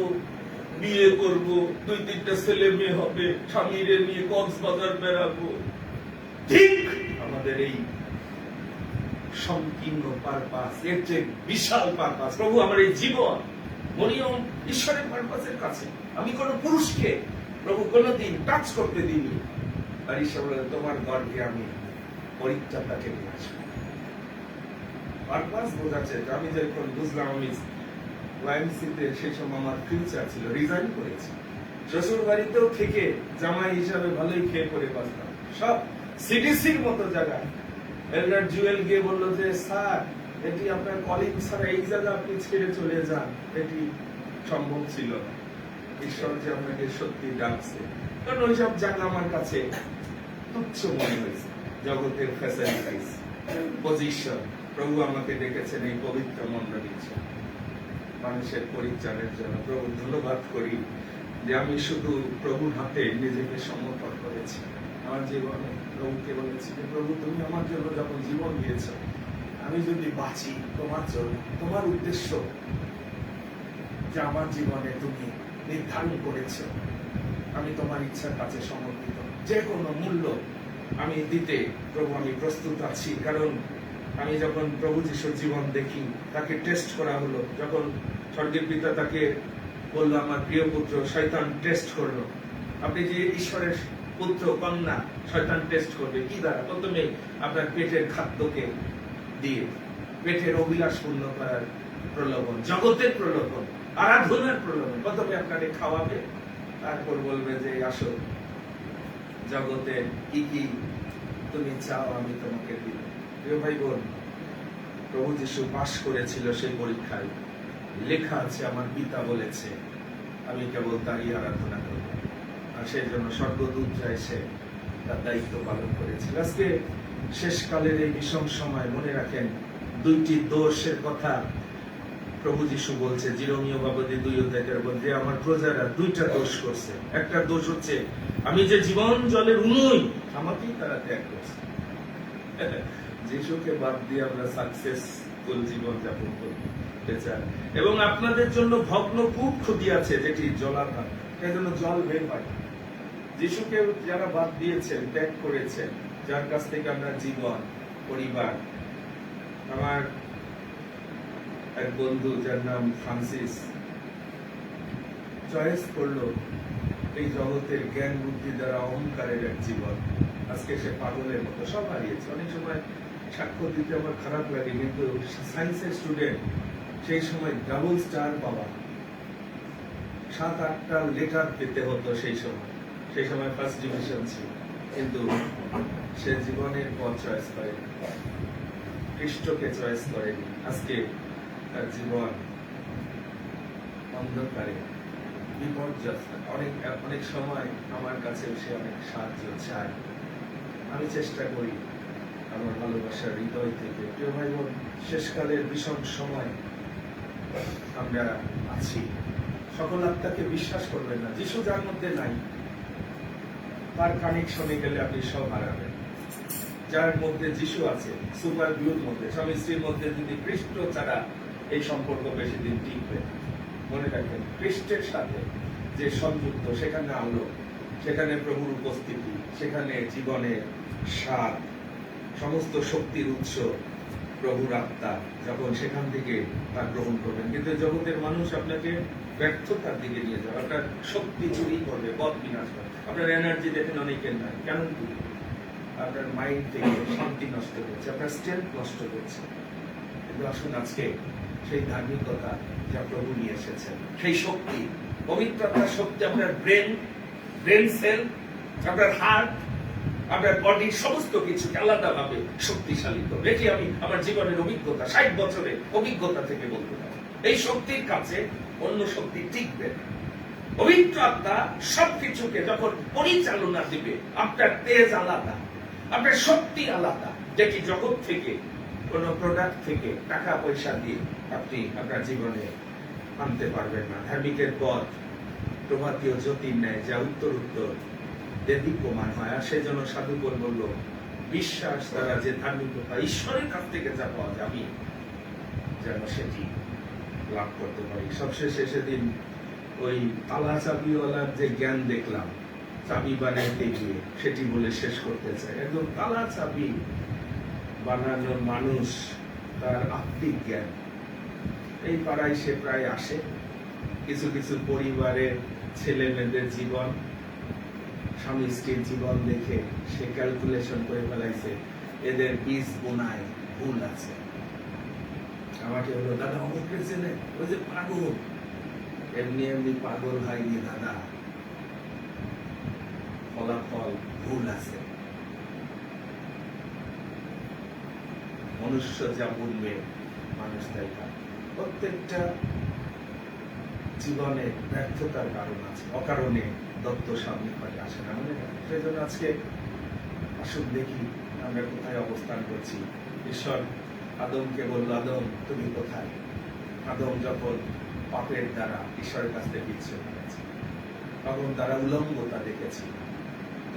বিয়ে করব, 2-3টা ছেলে মেয়ে হবে, স্বামীরে নিয়ে কক্সবাজার বেড়াবো। ঠিক আমাদের এই সংকীর্ণ পারপাস, এর চেয়ে বিশাল পারপাস প্রভু আমার এই জীবন মরিয়ম ঈশ্বরের পারপাসের কাছে। আমি কোন পুরুষকে প্রভু কোনদিন টাচ করতে দিইনি, আর ঈশ্বর বলে তোমার গর্ভে আমি পরিত্রাতাকে নিয়ে আসবো। পারপাস বোঝাচ্ছে। আমি যখন বুঝলাম আমি ওয়াইএমসিতে সেই সময় আমার ফিউচার ছিল, রিজাইন করেছি। শ্বশুর বাড়িতেও থেকে জামাই হিসাবে ভালোই খেয়ে পরে বাঁচতাম, সব সিডিসির মতো জায়গায়। এলডার জুয়েল গিয়ে বললো যে স্যার, এটি আপনার কলিং ছাড়া এই জায়গা আপনি ছেড়ে চলে যান, এটি সম্ভব ছিল না। ঈশ্বর যে আপনাকে সত্যি ডাকছে, কারণ ওইসব জায়গা আমার কাছে তুচ্ছ মনে হয়েছে। জগতের ফ্যাসিলিটিস, পজিশন। প্রভু আমাকে ডেকেছেন এই পবিত্র মণ্ডলীর জন্য, মানুষের পরিচারের জন্য। প্রভু ধন্যবাদ করি যে আমি শুধু প্রভুর হাতে নিজেকে সমর্পণ করেছি। আমার জীবনে প্রভুকে বলেছি যে প্রভু তুমি আমার জন্য যখন জীবন দিয়েছ, আমি যদি বাঁচি তোমার জন্য, তোমার উদ্দেশ্য যে আমার জীবনে তুমি নির্ধারণ করেছ, আমি তোমার ইচ্ছার কাছে সমর্পিত। যে কোনো মূল্য আমি দিতে প্রভু আমি প্রস্তুত আছি। কারণ আমি যখন প্রভু যিশুর জীবন দেখি, তাকে টেস্ট করা হলো, যখন স্বর্গের পিতা তাকে বললো আমার প্রিয় পুত্র, শয়তান টেস্ট করলো। আপনি যে ঈশ্বরের পুত্র কন্যা, শয়তান টেস্ট করবে কি দ্বারা? প্রথমে আপনার পেটের খাদ্যকে দিয়ে, পেটের অভিলাষ পূর্ণ করার প্রলোভন, জগতের প্রলোভন, আরাধনার প্রলোভন। প্রথমে আপনাকে খাওয়াবে, তারপর বলবে যে আসো, জগতে কি কি তুমি চাও আমি তোমাকে দিব। প্রিয় ভাই বোন, প্রভু যিশু পাশ করেছিল সেই পরীক্ষায়। লেখা আছে, আমার পিতা বলেছে আমি কেবল তারই আরাধনা করব। আর সেই জন্য স্বর্গদূতরা এসে তার দায়িত্ব পালন করেছিল। আজকে শেষকালের এই বিষম সময় মনে রাখেন, 2টি দোষের কথা প্রভু যিশু বলছে জিরোমীয় বাবদী 2 যে আমার প্রজারা 2টা দোষ করছে। একটা দোষ হচ্ছে আমি যে জীবন জলের উনুই, আমাকেই তারা ত্যাগ করছে। যিশুকে বাদ দিয়ে আমরা সাকসেসফুল জীবন যাপন করতে চাই। এবং আপনাদের জন্য ভগ্ন কূপ খুঁদিয়াছে, যেটি জলাধার, সেই জন্য জল বের হয়। যিশুকে যারা বাদ দিয়েছেন, ত্যাগ করেছেন, যার কাছ থেকে আমরা জীবন, পরিবার। আমার এক বন্ধু যার নাম ফ্রান্সিস চয়েস করলো এই জগতের জ্ঞান বুদ্ধি দ্বারা অহংকারের এক জীবন। আজকে সে পাগলের মতো সব হারিয়েছে। অনেক সময় সাক্ষ্য দিতে আমার খারাপ লাগে, কিন্তু সায়েন্সের স্টুডেন্ট, সেই সময় ডাবল স্টার পাওয়া 7-8টা লেটার পেতে হতো সেই সময় ফার্স্ট ডিভিশন ছিল, কিন্তু সে জীবনের পথ চয়েস করেনি, খ্রিস্টকে চয়েস করেনি। আজকে তার জীবন অন্ধকারে, বিপর্যস্ত। অনেক সময় আমার কাছে সে অনেক সাহায্য চায়, আমি চেষ্টা করি আমার ভালোবাসার হৃদয় থেকে। প্রিয় ভাই বোন, শেষকালের ভীষণ সময় আমরা আছি। সকল আত্মাকে বিশ্বাস করবেন না। যিশু যার মধ্যে নাই, তার কানেকশনে গেলে আপনি সব হারাবেন। যার মধ্যে যিশু আছে, সুপার গ্লুর মধ্যে, স্বামী স্ত্রীর মধ্যে যদি খ্রিস্ট ছাড়া এই সম্পর্ক বেশি দিন টিকবে। মনে রাখবেন, খ্রিস্টের সাথে যে সংযুক্ত, সেখানে আলো, সেখানে প্রভুর উপস্থিতি, সেখানে জীবনের স্বাদ, সমস্ত শক্তির উৎস প্রভুর আত্মা। যখন সেখান থেকে তা গ্রহণ করবেন, কিন্তু জগতের মানুষ আপনাকে ব্যর্থতার দিকে নিয়ে যাবে, আপনার শক্তি চুরি করবে, পথ বিনাশ করবে। আপনার এনার্জি দেখেন অনেকের নাই, কেন? আপনার মাইন্ড থেকে শান্তি নষ্ট করছে, আপনার স্ট্রেংথ নষ্ট করছে। কিন্তু আসুন আজকে সেই ধার্মিকতা যা প্রভু নিয়ে এসেছেন, সেই শক্তি, পবিত্রতার শক্তি আপনার ব্রেন সেল, আপনার হার্ট, আপনার বডির সমস্ত কিছুকে আলাদাভাবে শক্তিশালী করবে। এটি আমি আমার জীবনের অভিজ্ঞতা, 60 বছরের অভিজ্ঞতা থেকে বলতে পারি। এই শক্তির কাছে অন্য শক্তি টিকবে না। পবিত্র আত্মা সবকিছুকে যখন পরিচালনা দিবে, আপনার তেজ আলাদা, আপনার শক্তি আলাদা, যেটি জগৎ থেকে, কোন প্রোডাক্ট থেকে, টাকা পয়সা দিয়ে আপনি আপনার জীবনে আনতে পারবেন না। ধার্মিকের পথ প্রভাতীয় জ্যোতির ন্যায়, যা উত্তর দেদীপ্যমান হয়। আর সেই জন্য সাধুগণ বলল, বিশ্বাস দ্বারা যে ধার্মিকতা ঈশ্বরের কাছ থেকে যা পাওয়া যাবে, যেন সেটি লাভ করতে পারি। সবশেষে সেদিন ওই তালা চাবিওয়ালার যে জ্ঞান দেখলাম, চাবি বানাইতে গিয়ে, সেটি বলে শেষ করতে চাই। একদম তালা চাবি বানানোর মানুষ, তার আত্মিক জ্ঞান। এই পাড়ায় সে প্রায় আসে। কিছু কিছু পরিবারের ছেলে মেয়েদের জীবন, স্বামী স্ত্রীর জীবন দেখে সে ক্যালকুলেশন করে ফেলাইছে, এদের বীজ বোনায় ভুল আছে। আমাকে বললো, দাদা অমুককে চেনে, ওই যে পাগল। এমনি এমনি পাগল হয়নি দাদা, ফলাফল ভুল আছে। মনুষ্য যা বলবে মানুষ তাই পাবে। প্রত্যেকটা জীবনে ব্যর্থতার কারণ আছে, অকারণে দত্ত সামনে করে আসে না। মনে রাখেন, সেই জন্য আজকে আসুন দেখি আমরা কোথায় অবস্থান করছি। ঈশ্বর আদমকে বলল, আদম তুমি কোথায়? আদম যখন পাপের দ্বারা ঈশ্বরের কাছ থেকে বিচ্ছিন্ন হয়েছে, তখন তারা উলঙ্গতা দেখেছে।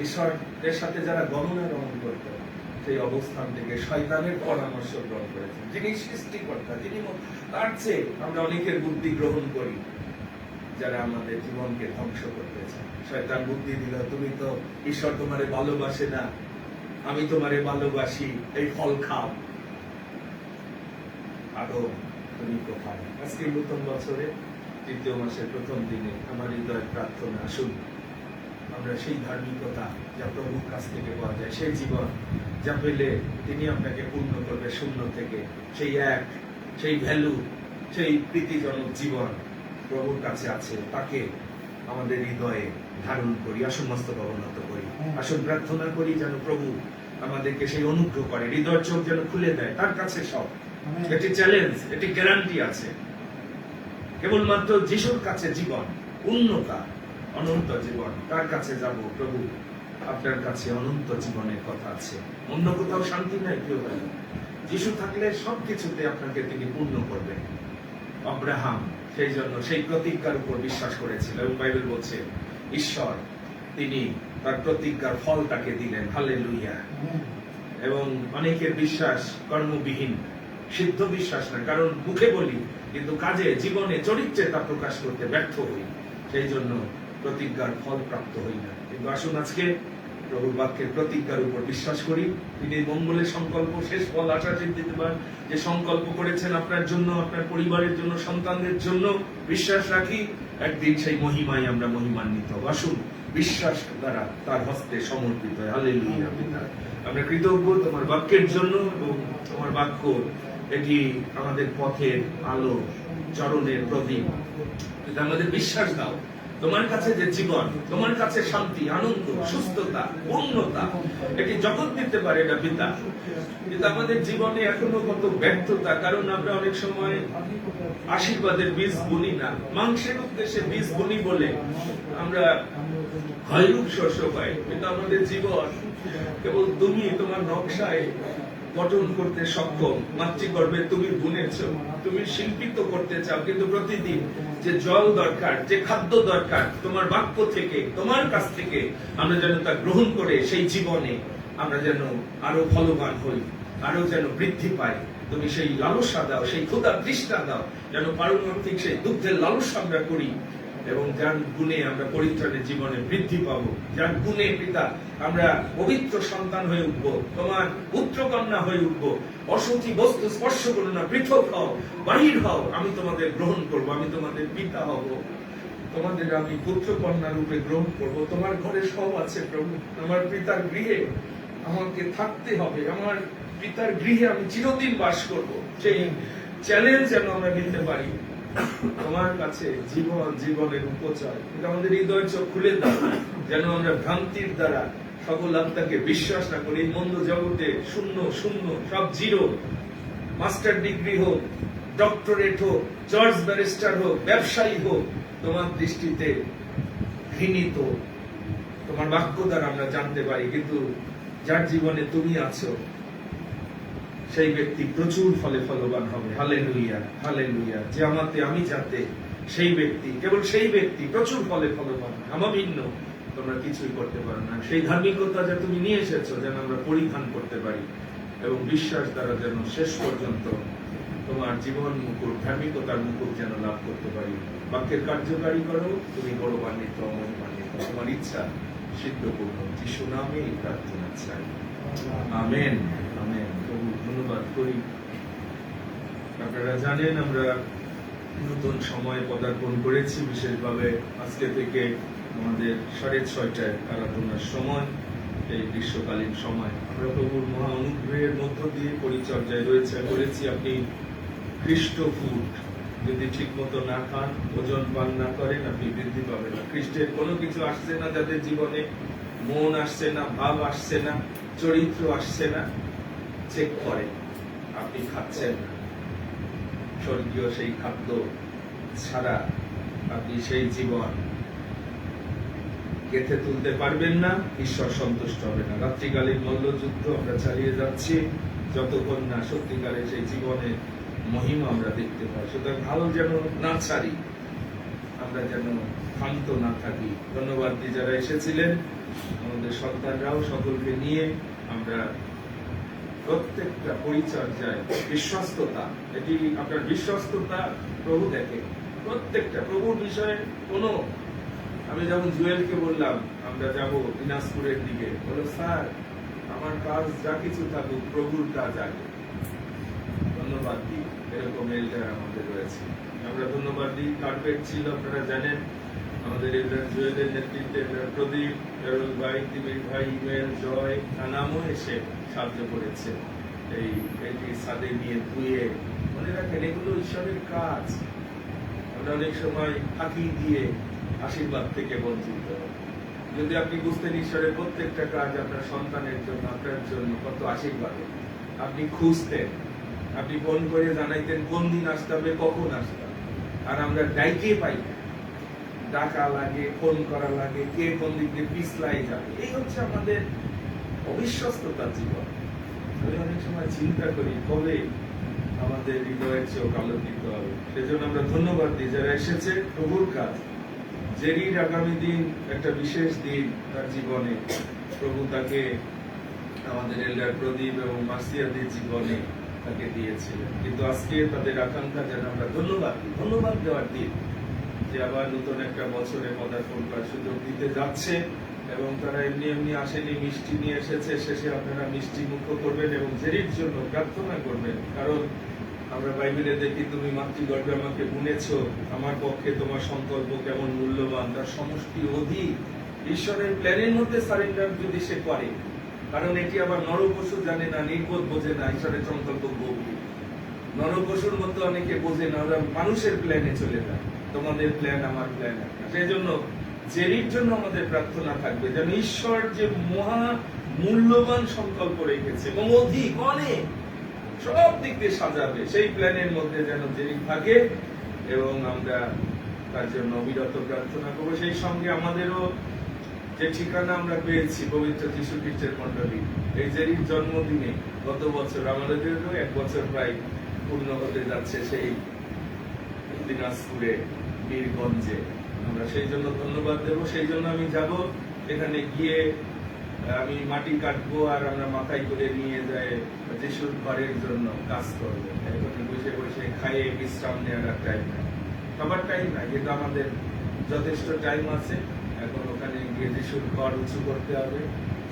ঈশ্বরের সাথে যারা গমনা গমন করত, সেই অবস্থান থেকে শয়তানের পরামর্শ গ্রহণ করেছেন, যিনি সৃষ্টিকর্তা, যিনি তার চেয়ে আমরা অনেকের বুদ্ধি গ্রহণ করি, যারা আমাদের জীবনকে ধ্বংস করতে চায়। শয়তান বুদ্ধি দিল, তুমি তো, ঈশ্বর তোমারে ভালোবাসে না, আমি তোমারে ভালোবাসি, এই ফল খাও। আদম তুমি কোথায়? আজকে নতুন বছরে 3য় মাসের প্রথম দিনে আমার হৃদয়ের প্রার্থনা, আসুন আমরা সেই ধার্মিকতা যা প্রভুর কাছ থেকে পাওয়া যায়, সেই জীবন যা পেলে তিনি আপনাকে পূর্ণ করবে শূন্য থেকে, সেই ভ্যালু, সেই প্রীতিজনক জীবন প্রভুর কাছে আছে, তাকে আমাদের হৃদয়ে ধারণ করি। আসুন মস্তক অবনত করি, আসুন প্রার্থনা করি যেন প্রভু আমাদেরকে সেই অনুগ্রহ করে, হৃদয়ের চোখ যেন খুলে দেয়। তার কাছে সব, এটি চ্যালেঞ্জ, এটি গ্যারান্টি আছে। কেবলমাত্র যিশুর কাছে জীবন, পূর্ণতা, অনন্ত জীবন। তার কাছে যাব, প্রভু আপনার কাছে অনন্ত জীবনের কথা আছে, অন্য কোথাও শান্তি নাই। কেউ ভাই, যিশু থাকলে সবকিছুতে আপনাকে তিনি পূর্ণ করবেন। আব্রাহাম সেই জন্য সেই প্রতিজ্ঞার উপর বিশ্বাস করেছিল, এবং বাইবেল বলছে ঈশ্বর তিনি তার প্রতিজ্ঞার ফল তাকে দিলেন। হালেলুয়া। এবং অনেকের বিশ্বাস কর্মবিহীন, সিদ্ধ বিশ্বাস না, কারণ মুখে বলি কিন্তু কাজে, জীবনে, চরিত্রে তা প্রকাশ করতে ব্যর্থ হই, সেই জন্য প্রতিজ্ঞার ফল প্রাপ্ত হই না। কিন্তু আসুন আজকে প্রভুর বাক্যের প্রতিজ্ঞার উপর বিশ্বাস করি। তিনি মঙ্গলের সংকল্প, শেষ ফল আশা চিন্তিতে পারেন, যে সংকল্প করেছেন আপনার জন্য, আপনার পরিবারের জন্য, সন্তানদের জন্য, বিশ্বাস রাখি একদিন সেই মহিমায় আমরা মহিমান্বিত হব। আসুন বিশ্বাস দ্বারা তার হস্তে সমর্পিত হয়। হালেলুয়া। আমরা কৃতজ্ঞ তোমার বাক্যের জন্য, এবং তোমার বাক্য এটি আমাদের পথের আলো, চরণের প্রদীপ। আমাদের বিশ্বাস দাও তোমার কাছে যে জীবন, তোমার কাছে শান্তি, আনন্দ, সুস্থতা, পূর্ণতা, এটি জগৎ দিতে পারে না পিতা। কিন্তু আমাদের জীবনে এখনো কত ব্যর্থতা, কারণ আমরা অনেক সময় আশীর্বাদের বীজ বুনি না, মাংসের উদ্দেশ্যে বীজ বুনি বলে আমরা হয়রূপ শস্য পাই। কিন্তু আমাদের জীবন কেবল তুমি তোমার নকশায় গঠন করতে সক্ষম। মাতৃগর্ভে তুমি বুনেছ, তুমি শিল্পিত করতে চাও, কিন্তু প্রতিদিন যে জল দরকার, যে খাদ্য দরকার তোমার বাক্য থেকে, তোমার কাছ থেকে, আমরা যেন তা গ্রহণ করে সেই জীবনে আমরা যেন আরো ফলবান হই, আরো যেন বৃদ্ধি পাই। তুমি সেই লালসা দাও, সেই ক্ষুধা তৃষ্ণা দাও, যেন পারমার্থিক সেই দুগ্ধের লালসা আমরা করি, এবং যার গুণে আমরা পরিত্রাণের জীবনে বৃদ্ধি পাবো, যার গুণে পিতা আমরা পবিত্র সন্তান হয়ে উঠবো, তোমার পুত্র কন্যা হয়ে উঠবো। অসুচি বস্তু স্পর্শ করো না, পৃথক হও, বাহির হও, আমি তোমাদের গ্রহণ করব, আমি তোমাদের পিতা হব, তোমাদের আমি পুত্র কন্যা রূপে গ্রহণ করব। তোমার ঘরে সব আছে প্রভু, আমার পিতার গৃহে আমাকে থাকতে হবে, আমার পিতার গৃহে আমি চিরদিন বাস করব। সেই চ্যালেঞ্জ যেন আমরা নিতে পারি। তোমার কাছে জীবন, জীবনের উপচয়, কিন্তু আমাদের হৃদয় চোখ খুলে দাও, যেন আমরা ভ্রান্তির দ্বারা সকল আত্মাকে বিশ্বাস না করি। মন্দ জগতে শূন্য শূন্য, সব জিরো, মাস্টার ডিগ্রি হোক, ডক্টরেট হোক, জজ ব্যারিস্টার হোক, ব্যবসায়ী হোক, তোমার দৃষ্টিতে ঘৃণিত। তোমার বাক্য দ্বারা আমরা জানতে পারি, কিন্তু যার জীবনে তুমি আছো সেই ব্যক্তি প্রচুর ফলে ফলবান হবে। Hallelujah, hallelujah. যে আমাতে আমি যাতে, সেই ব্যক্তি, কেবল সেই ব্যক্তি প্রচুর ফলে ফলবান। আমার ভিন্ন তোমরা কিছুই করতে পারো না। সেই ধার্মিকতা যা তুমি নিয়ে এসেছো যেন আমরা পরিধান করতে পারি, এবং বিশ্বাস দ্বারা যেন শেষ পর্যন্ত তোমার জীবন মুকুট, ধার্মিকতার মুকুট যেন লাভ করতে পারি। বাক্যের কার্যকারী করো, তুমি গৌরবান্বিত, অমহিমান্বিত, তোমার ইচ্ছা সিদ্ধপূর্ণ। যিশু নামে এই প্রার্থনা চাই, আমেন, আমেন। প্রভু ধন্যবাদ করি। আপনারা জানেন আমরা নতুন সময়ে পদার্পণ করেছি, বিশেষভাবে আজকে থেকে আমাদের 6:30 আরাধনার সময়, এই গ্রীষ্মকালীন সময় আমরা প্রভুর মহা অনুগ্রহের মধ্য দিয়ে পরিচর্যায় করেছি। আপনি খ্রিস্ট ফুড যদি ঠিক মতো না খান, ওজন পান না করেন, আপনি বৃদ্ধি পাবেন না। খ্রিস্টের কোনো কিছু আসছে না যাদের জীবনে, মন আসছে না, ভাব আসছে না, চরিত্র আসছে না, চেক করে আপনি খাচ্ছেন না। স্বর্গীয় সেই খাদ্য ছাড়া আপনি সেই জীবন গেঁথে তুলতে পারবেন না, ঈশ্বর সন্তুষ্ট হবে না। রাত্রিকালীন মল্লযুদ্ধ আমরা চালিয়ে যাচ্ছি যতক্ষণ না সত্যিকারে সেই জীবনে মহিমা আমরা দেখতে পাই। সুতরাং ভালো যেন না ছাড়ি, আমরা যেন ক্ষান্ত না থাকি। ধন্যবাদ যারা এসেছিলেন, আমাদের সন্তানরাও, সকলকে নিয়ে আমরা প্রত্যেকটা পরিচর্যায় বিশ্বস্ততা, এটি আপনার বিশ্বস্ততা প্রভু দেখে। প্রত্যেকটা প্রভুর বিষয়ে কোনো, আমি যেমন জুয়েলকে বললাম আমরা যাব দিনাজপুরের দিকে, বলো স্যার আমার কাজ যা কিছু থাকুক, প্রভুর কাজ আগে। ধন্যবাদ দিই, এরকম এলডার আমাদের রয়েছে। আমরা ধন্যবাদ দিই। কার্পেট ছিল, আপনারা জানেন, আমাদের এলডার জুয়েলের নেতৃত্বে প্রদীপ, এরুল ভাই, তিমির ভাই, ইমেল, জয়, নামও এসে সাহায্য করেছে। এইটি সাদে নিয়ে ধুয়ে, মনে রাখেন এগুলো ঈশ্বরের কাজ। আমরা অনেক সময় ফাঁকি দিয়ে আশীর্বাদ থেকে বঞ্চিত। যদি আপনি বুঝতেন ঈশ্বরের প্রত্যেকটা কাজ আপনার সন্তানের জন্য, আপনার জন্য কত আশীর্বাদ, আপনি খুঁজতেন, আপনি ফোন করে জানাইতেন কোন দিন আসতে হবে, কখন আসতে হবে। আর আমরা ডাইকে পাই না, ডাকা লাগে, ফোন করা লাগে, কে কোন দিক দিয়ে পিছলাই যাবে। এই হচ্ছে আমাদের অবিশ্বস্ততার জীবন। আমি অনেক সময় চিন্তা করি কবে আমাদের হৃদয়ের চোখ আলোকিত হবে। সেজন্য আমরা ধন্যবাদ দিই যারা এসেছে প্রভুর কাজ। জেরির আগামী দিন একটা বিশেষ দিন তার জীবনে, প্রভু তাকে আমাদের এল্ডার প্রদীপ এবং মাসিয়াদের জীবনে তাকে দিয়েছিলেন। কিন্তু আজকে তাদের আকাঙ্ক্ষা যেন আমরা ধন্যবাদ দেওয়ার দিন, যে আবার নতুন একটা বছরে পদার্পণ করার সুযোগ দিতে যাচ্ছে। এবং তারা এমনি এমনি আসেনি, মিষ্টি নিয়ে এসেছে। শেষে আপনারা মিষ্টি মুখ করবেন এবং জেরির জন্য প্রার্থনা করবেন। কারণ আমরা বাইবেলে দেখি, তুমি মাতৃগর্ভে আমাকে বুনেছ, আমার পক্ষে তোমার সংকল্প কেমন মূল্যবান, তার সমষ্টি অধিক। ঈশ্বরের প্ল্যানের মধ্যে সারেন্ডার যদি সে করে, কারণ এটি আবার নরপশু জানে না, নির্বোধ বোঝে না ঈশ্বরের সংকল্প গভীর। নরপশুর মতো অনেকে বোঝে না, ওরা মানুষের প্ল্যানে চলে যায়। তোমাদের প্ল্যান আমার প্ল্যান একটা। সেই জন্য জেরির জন্য আমাদের প্রার্থনা থাকবে যেন ঈশ্বর যে মহা মূল্যবান সংকল্প রেখেছে এবং অধিক অনেক সব দিক দিয়ে সাজাবে, সেই প্ল্যানের মধ্যে যেন জেরি থাকে এবং আমরা তার জন্য অবিরত প্রার্থনা করবো। সেই সঙ্গে আমাদেরও যে ঠিকানা আমরা পেয়েছি পবিত্র যীশু খ্রিস্টের মণ্ডলী, এই জেরির জন্মদিনে গত বছর আমাদেরও 1 বছর প্রায় পূর্ণ হতে যাচ্ছে সেই দিনাজপুরে বীরগঞ্জে। আমরা সেই জন্য ধন্যবাদ দেব। সেই জন্য আমি যাব, এখানে গিয়ে আমি মাটি কাটবো আর আমরা মাথায় করে নিয়ে যাই যিশুর ঘরের জন্য কাজ করবো। এখন বসে বসে খাইয়ে বিশ্রাম নেওয়ার টাইম নাই, সবার টাইম নাই, কিন্তু আমাদের যথেষ্ট টাইম আছে। এখন ওখানে গিয়ে যিশুর ঘর উঁচু করতে হবে,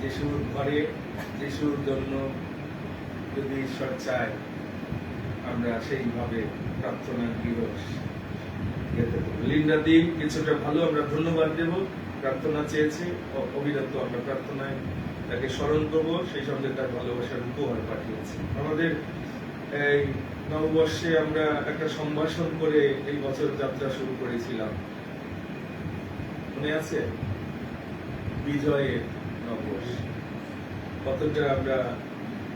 যিশুর ঘরে যিশুর জন্য যদি ঈশ্বর চায় আমরা সেইভাবে প্রার্থনা গৃহ যেতে পারবো। লিন্ডা দিন কিছুটা ভালো আমরা ধন্যবাদ দেব, প্রার্থনা চেয়েছে, অবিরত আমরা প্রার্থনায় তাকে স্মরণ করবো, সেই সঙ্গে তার ভালোবাসার উপহার পাঠিয়েছে। আমাদের এই নববর্ষে আমরা একটা সম্ভাষণ করে এই বছর যাত্রা শুরু করেছিলাম, মনে আছে? বিজয়ের নববর্ষ, কতটা আমরা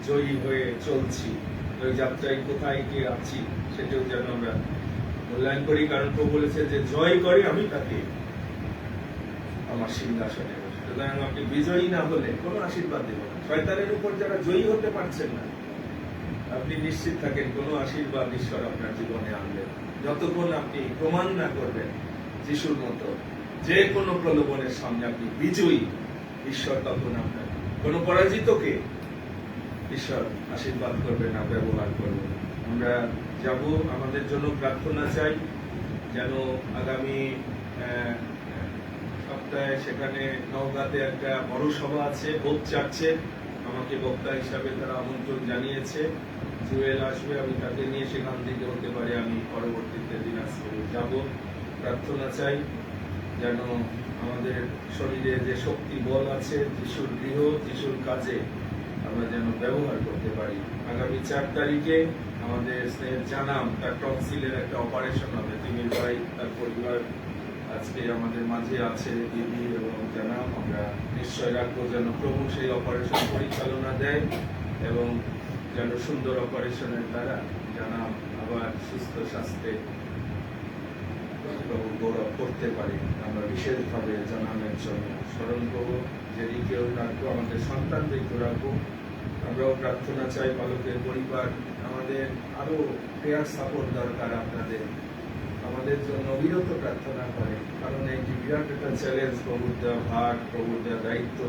জয়ী হয়ে চলছি, ওই যাত্রায় কোথায় গিয়ে আছি সেটাও যেন আমরা মূল্যায়ন করি। কারণ প্রভু বলেছে যে জয় করে আমি তাকে আমার সিংহাসনে বসে। সুতরাং আপনি বিজয়ী না হলে কোনো আশীর্বাদ দেব না। শয়তানের উপর যারা জয়ী হতে পারছেন না, আপনি নিশ্চিত থাকেন কোনো আশীর্বাদ ঈশ্বর আপনার জীবনে আনবেন যতক্ষণ আপনি প্রমাণ না করবেন যিশুর মতো যে কোনো প্রলোভনের সামনে আপনি বিজয়ী। ঈশ্বর তখন আপনার কোনো পরাজিতকে ঈশ্বর আশীর্বাদ করবে না, ব্যবহার করবে। আমরা যাব, আমাদের জন্য প্রার্থনা চাই যেন আগামী সপ্তাহে সেখানে নওগাঁতে একটা বড় সভা আছে, হোপ চার্চে। আমাকে বক্তা হিসাবে তারা আমন্ত্রণ জানিয়েছে, জুয়েল আসবে, আমি তাকে নিয়ে সেখান থেকে হতে পারে আমি পরবর্তীতে দিনাজপুরে যাব। প্রার্থনা চাই যেন আমাদের শরীরে যে শক্তি বল আছে যিশুর গৃহ যিশুর কাজে আমরা যেন ব্যবহার করতে পারি। আগামী 4 তারিখে আমাদের স্নেহের জানাম তার টনসিলের একটা অপারেশন হবে। তিমির ভাই তার পরিবার আজকে আমাদের মাঝে আছে, দিদি এবং জানাম। আমরা নিশ্চয় রাখবো যেন প্রভু সেই অপারেশন পরিচালনা দেয় এবং যেন সুন্দর অপারেশনের দ্বারা জানাম আবার সুস্থ স্বাস্থ্যে প্রভু গৌরব করতে পারি। আমরা বিশেষভাবে জানানোর জন্য স্মরণ করবো, যেদিকেও রাখবো, আমাদের সন্তানদেরকেও রাখবো। আমরাও প্রার্থনা চাই বালকের পরিবার, আমাদের আরো প্রেয়ার সাপোর্ট দরকার আপনাদের, আমাদের জন্য অবিরত প্রার্থনা করে। কারণ এই যে বিরাট একটা চ্যালেঞ্জ, প্রভুর দেওয়া ভার, প্রভুর দেওয়া দায়িত্ব,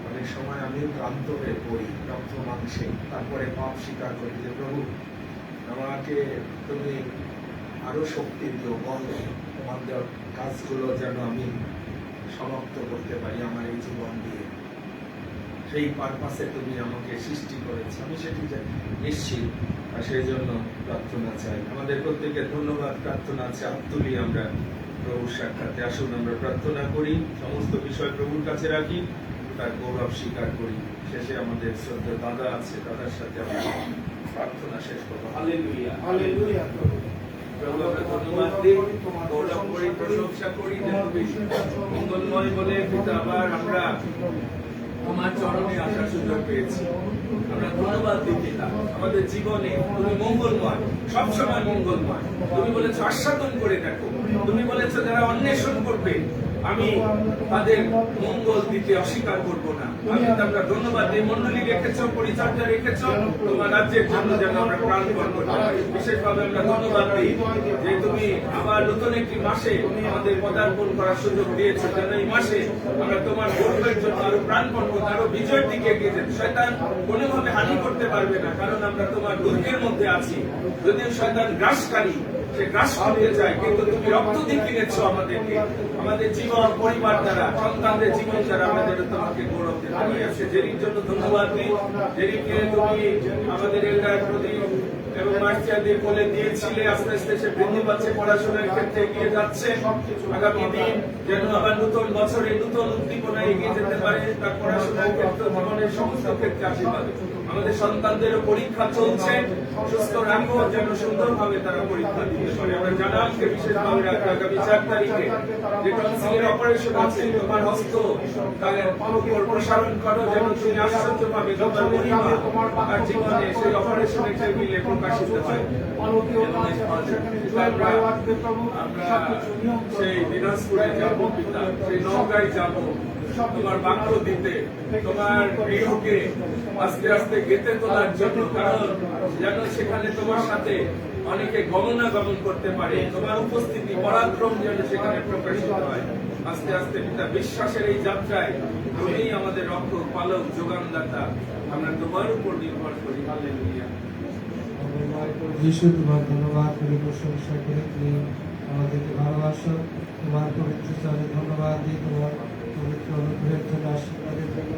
অনেক সময় আমিও ক্লান্ত হয়ে পড়ি রক্ত মাংসে, তারপরে পাপ স্বীকার করি যে প্রভু আমাকে তুমি আরো শক্তি দিও, বল তোমার দেওয়ার কাজগুলো যেন আমি সমাপ্ত করতে পারি আমার এই জীবন দিয়ে। সেই পারপাসে তুমি আমাকে সৃষ্টি করেছ, আমি সেটি নিশ্চিত, আর সেই জন্য প্রার্থনা চাই। আমাদের প্রত্যেকের ধন্যবাদ প্রার্থনা আছে, আত্মলি আমরা প্রভুর সাক্ষাতে। আসুন আমরা প্রার্থনা করি, সমস্ত বিষয় প্রভুর কাছে রাখি, তার গৌরব স্বীকার করি। শেষে আমাদের শ্রদ্ধা দাদা আছে, দাদার সাথে আমরা প্রার্থনা শেষ করবো। Hallelujah, hallelujah. প্রভু আমরা ধন্যবাদ দিই, গৌরব করি, প্রশংসা করি, মঙ্গলময় বলে পিতা আবার আমরা তোমার চরণে আসার সুযোগ পেয়েছি। আমরা ধন্যবাদ দিই পিতা, আমাদের জীবনে তুমি মঙ্গলময়, সবসময় মঙ্গলময়। তুমি বলেছ আস্বাদন করে দেখো, তুমি বলেছ যারা অন্বেষণ করবে আমি তাদের মঙ্গল দিতে অস্বীকার করব না। আমি আমরা ধন্যবাদ দিই, মন্ডলী রেখেছো, পরিচর্যা রেখেছো, তোমার রাজ্যের জন্য যেন আমরা প্রাণপণ করতে পারি। বিশেষভাবে আমরা ধন্যবাদ দিই যে তুমি আবার নতুন একটি মাসে আমাদের পদার্পণ করার সুযোগ দিয়েছো, যেন এই মাসে আমরা তোমার গৌরবের জন্য আরো প্রাণপণ করতে, আরো বিজয়ের দিকে এগিয়ে যেতে। শয়তান কোনোভাবে হানি করতে পারবে না, কারণ আমরা তোমার দুর্গের মধ্যে আছি। যদিও শয়তান গ্রাসকারী, সে গ্রাস করতে চায়, কিন্তু তুমি রক্ত দিয়ে কিনেছ আমাদেরকে, আমাদের জীবন পরিবার দ্বারা, সন্তানদের জীবন দ্বারা আমাদের তোমাকে গৌরব হারিয়ে আছে। জেরির জন্য ধন্যবাদ দিই, জেরিকে তুমি আমাদের এলাকার প্রতি এবং মার্চিয়াদের কোলে দিয়েছিলে, আস্তে আস্তে সে বৃদ্ধি পাচ্ছে, পড়াশোনার ক্ষেত্রে এগিয়ে যাচ্ছে। আগামী দিন যেন আবার নতুন বছরে নতুন উদ্দীপনা এগিয়ে যেতে পারে, তার পড়াশোনার ক্ষেত্রে জীবনের সমস্ত ক্ষেত্রে আশীর্বাদ। আমাদের সন্তানদেরও পরীক্ষা চলছে, সুস্থ রাখো যেন সুন্দরভাবে তারা পরীক্ষা দিতে পারে। আমরা জানালকে বিশেষভাবে রাখি আগামী 4 তারিখে যে টনসিলের অপারেশন আছে, তোমার হস্ত তাদের উপর প্রসারণ করো যেন তিনি আশ্চর্যভাবে তোমার মহিমা আর জীবনে সেই অপারেশনের টেবিলে প্রকাশিত হয়। আমরা সেই দিনাজপুরে যাবো পিতা, সেই নওগাঁয় যাবো তোমার বাক্য দিতে, তোমার গৃহকে আস্তে আস্তে গেতে তোলার জন্য, কারণ যেন সেখানে তোমার সাথে অনেকে গমনাগমন করতে পারে, তোমার উপস্থিতি পরাক্রম যেন সেখানে প্রকাশিত হয়। আস্তে আস্তে পিতা বিশ্বাসের এই যাত্রায় তুমি আমাদের রক্ষক, পালক, যোগানদাতা, আমরা তোমার উপর নির্ভর করি। হালেলুয়া। যিশু, তোমার ধন্যবাদ করি, প্রশংসা করি, তুমি আমাদেরকে ভালোবাসো। তোমার পবিত্র চরণে ধন্যবাদ দিই, তোমার পবিত্র অনুগ্রহের জন্য, আশীর্বাদের জন্য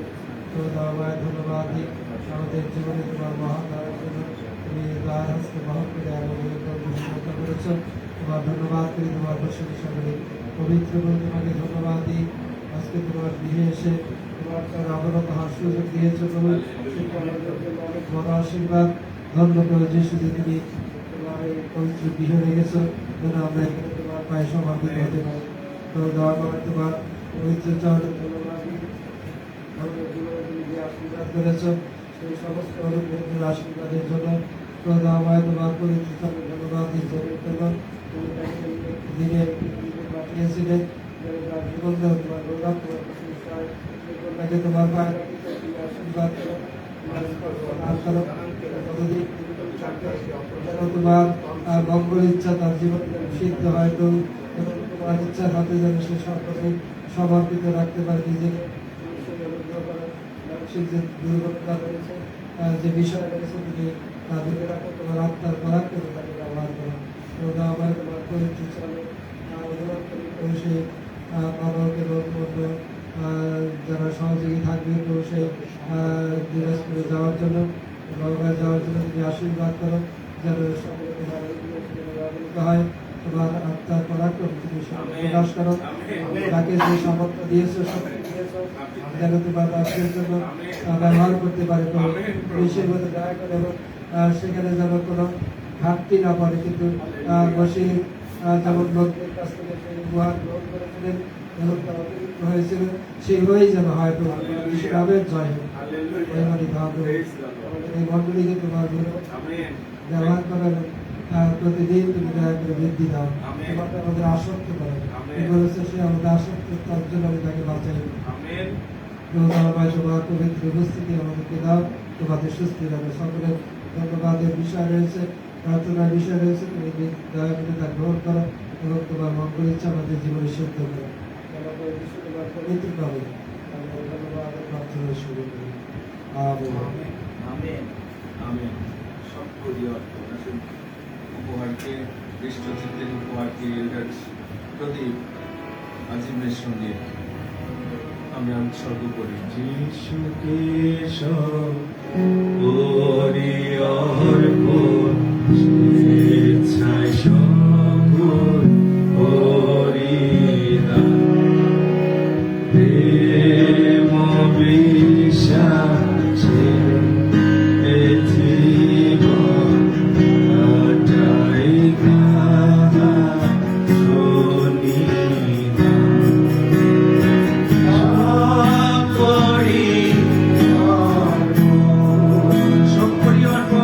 তোমার ধন্যবাদ দিই। আমাদের জীবনে তোমার মহান দ্বারার জন্য তুমি দ্বার হস্তে বহন করে আমাদের রক্ষা করেছ। তোমার ধন্যবাদ করি, তোমার প্রশংসা করি, পবিত্র তোমাকে ধন্যবাদ দিই। আজকে তোমার গৃহে এসে তোমার তার অবনত হওয়ার সুযোগ দিয়েছ, প্রভু অনেক বড় আশীর্বাদ। ধন্য করে যিশু, যে তুমি তোমার এই পবিত্র গৃহে রেখেছ যেন আমরা এখানে তোমার পায়ে সমর্পিত হতে পারি। তো দেওয়া করে তোমার পবিত্র চরণে ধন্যবাদ দিই। আমাদের জীবনে তুমি যে আশীর্বাদ করেছ সেই সমস্ত অনুগ্রহের আশীর্বাদের জন্য প্রদাময় তোমার পবিত্র চরণে ধন্যবাদ দিই। তুমি তাকে দিনে পাঠিয়েছিলেন যেন তার জীবন দেহ তোমার গৌরব, তোমার প্রশংসায় তাকে তোমার পায়ে আশীর্বাদ করো, যেন তোমার মঙ্গল ইচ্ছা তার জীবন সিদ্ধ হয়। তো তোমার ইচ্ছার হাতে যেন সে সকলে সমর্পিত রাখতে পারে নিজেকে। মানসিক যে দুর্ঘটনা রয়েছে, যে বিষয় রয়েছে, তুমি তাদেরকে রাখো, তোমার আত্মার পরাক্রমে তাকে ব্যবহার করো। তো আমার তোমার পবিত্র চলে সেই বাবাকে যারা সহযোগী থাকবে, তো সেই দিনাজপুরে যাওয়ার জন্য, নওগাঁয় যাওয়ার জন্য তুমি আশীর্বাদ করো, যেন সকলে তোমার হয়। তোমার আত্মার পরাক্রম তুমি প্রকাশ করো, তাকে যে সামর্থ্য দিয়েছো, শক্তি দিয়েছো, যেন তোমার রাষ্ট্রের জন্য ব্যবহার করতে পারে। তো বিশ্বের মধ্যে দয়া করে এবং সেখানে যেন কোনো ঘাটতি না পড়ে, কিন্তু বসে যেমন লোকদের কাছ থেকে সেই উপহার গ্রহণ করেছিলেন এবং তা অতিরিক্ত হয়েছিল, সেইভাবেই যেন হয়। তো ইসলামের জয় এই মন্ডলীকে তোমার ব্যবহার করার প্রতিদিন তুমি দয়া করে বৃদ্ধি দাও, তোমাকে আমাদের আসক্ত করো। বলেছে সে আমাদের আসক্ত, তার জন্য আমি তাকে বাঁচাই। তোমার পবিত্র উপস্থিতি আমাদেরকে দাও, তোমাদের সুস্থি দাও। সকলের ধন্যবাদের বিষয় রয়েছে, প্রার্থনার বিষয় রয়েছে, তুমি দয়া করে তা গ্রহণ করো এবং তোমার মঙ্গল ইচ্ছা আমাদের জীবনে সিদ্ধ করো। তোমার পবিত্র পাবে ধন্যবাদ প্রার্থনা শুরু করি। আমেন। আমেন। সব করি উপহারকে, কৃষ্ণচিত্রের উপহারকে প্রদীপ আজিমের সঙ্গে আমরা উৎসর্গ করি। যিশুকে সব করি অর্পণ, স্বেচ্ছায় সকল করি দান। প্রেম বিশ্বাসে এ জীবন কাটাই সব করি অর্পণ,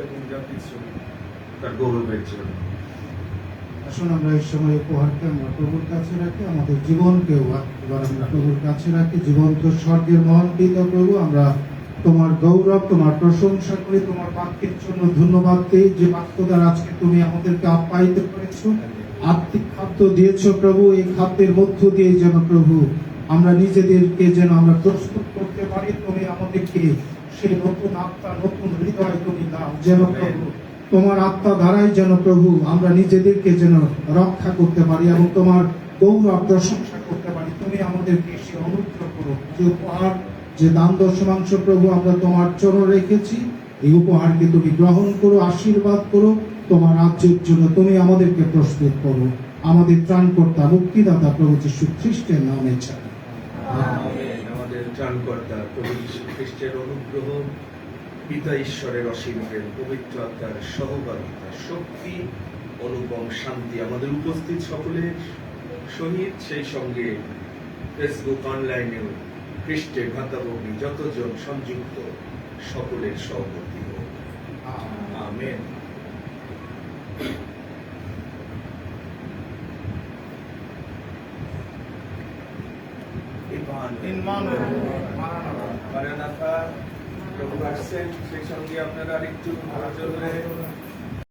এবং যা কিছু তার গৌরবের জন্য। আসুন আমরা এই সময় উপহারকে আমরা প্রভুর কাছে রাখি, আমাদের জীবনকেও এবার আমরা প্রভুর কাছে রাখি। জীবন্ত স্বর্গের মহান পিতা প্রভু, আমরা তোমার গৌরব, তোমার প্রশংসা করি, তোমার বাক্যের জন্য ধন্যবাদ দিই যে বাক্য দ্বারা আজকে তুমি আমাদেরকে আপ্যায়িত করেছো, আত্মিক খাদ্য দিয়েছো প্রভু। এই খাদ্যের মধ্য দিয়ে যেন প্রভু আমরা নিজেদেরকে যেন আমরা প্রস্তুত করতে পারি, তুমি আমাদেরকে সেই নতুন আত্মা, নতুন হৃদয় তুমি দাও যেন প্রভু তোমার আত্মা দ্বারাই যেন প্রভু আমরা নিজেদেরকে যেন রক্ষা করতে পারি এবং তোমার গৌরব প্রশংসা করতে পারি। তুমি আমাদেরকে সে অনুগ্রহ করো, যে উপহার, যে দান দশমাংশ প্রভু আমরা তোমার চরণ রেখেছি, এই উপহারকে তুমি গ্রহণ করো, আশীর্বাদ করো। তোমার রাজ্যের জন্য তুমি আমাদেরকে প্রস্তুত করো। আমাদের ত্রাণকর্তা মুক্তিদাতা প্রভু যীশু খ্রিস্টের নামে ছাড়া আমেন। আমাদের ত্রাণকর্তা প্রভু যীশু খ্রিস্টের অনুগ্রহ, পিতা ঈশ্বরের অসীমের পবিত্র আত্মার সহভাগিতা, শক্তি, অনুপম শান্তি আমাদের উপস্থিত সকলের সহিত, সেই সঙ্গে ফেসবুক অনলাইনেও খ্রিস্টের ভাতাভগ্নী যতজন সংযুক্ত সকলের সহবর্তী হোক। আমেন। মারানাথা, প্রভু আসছেন, সেই সঙ্গে আপনারা আরেকটু ধৈর্য ধরে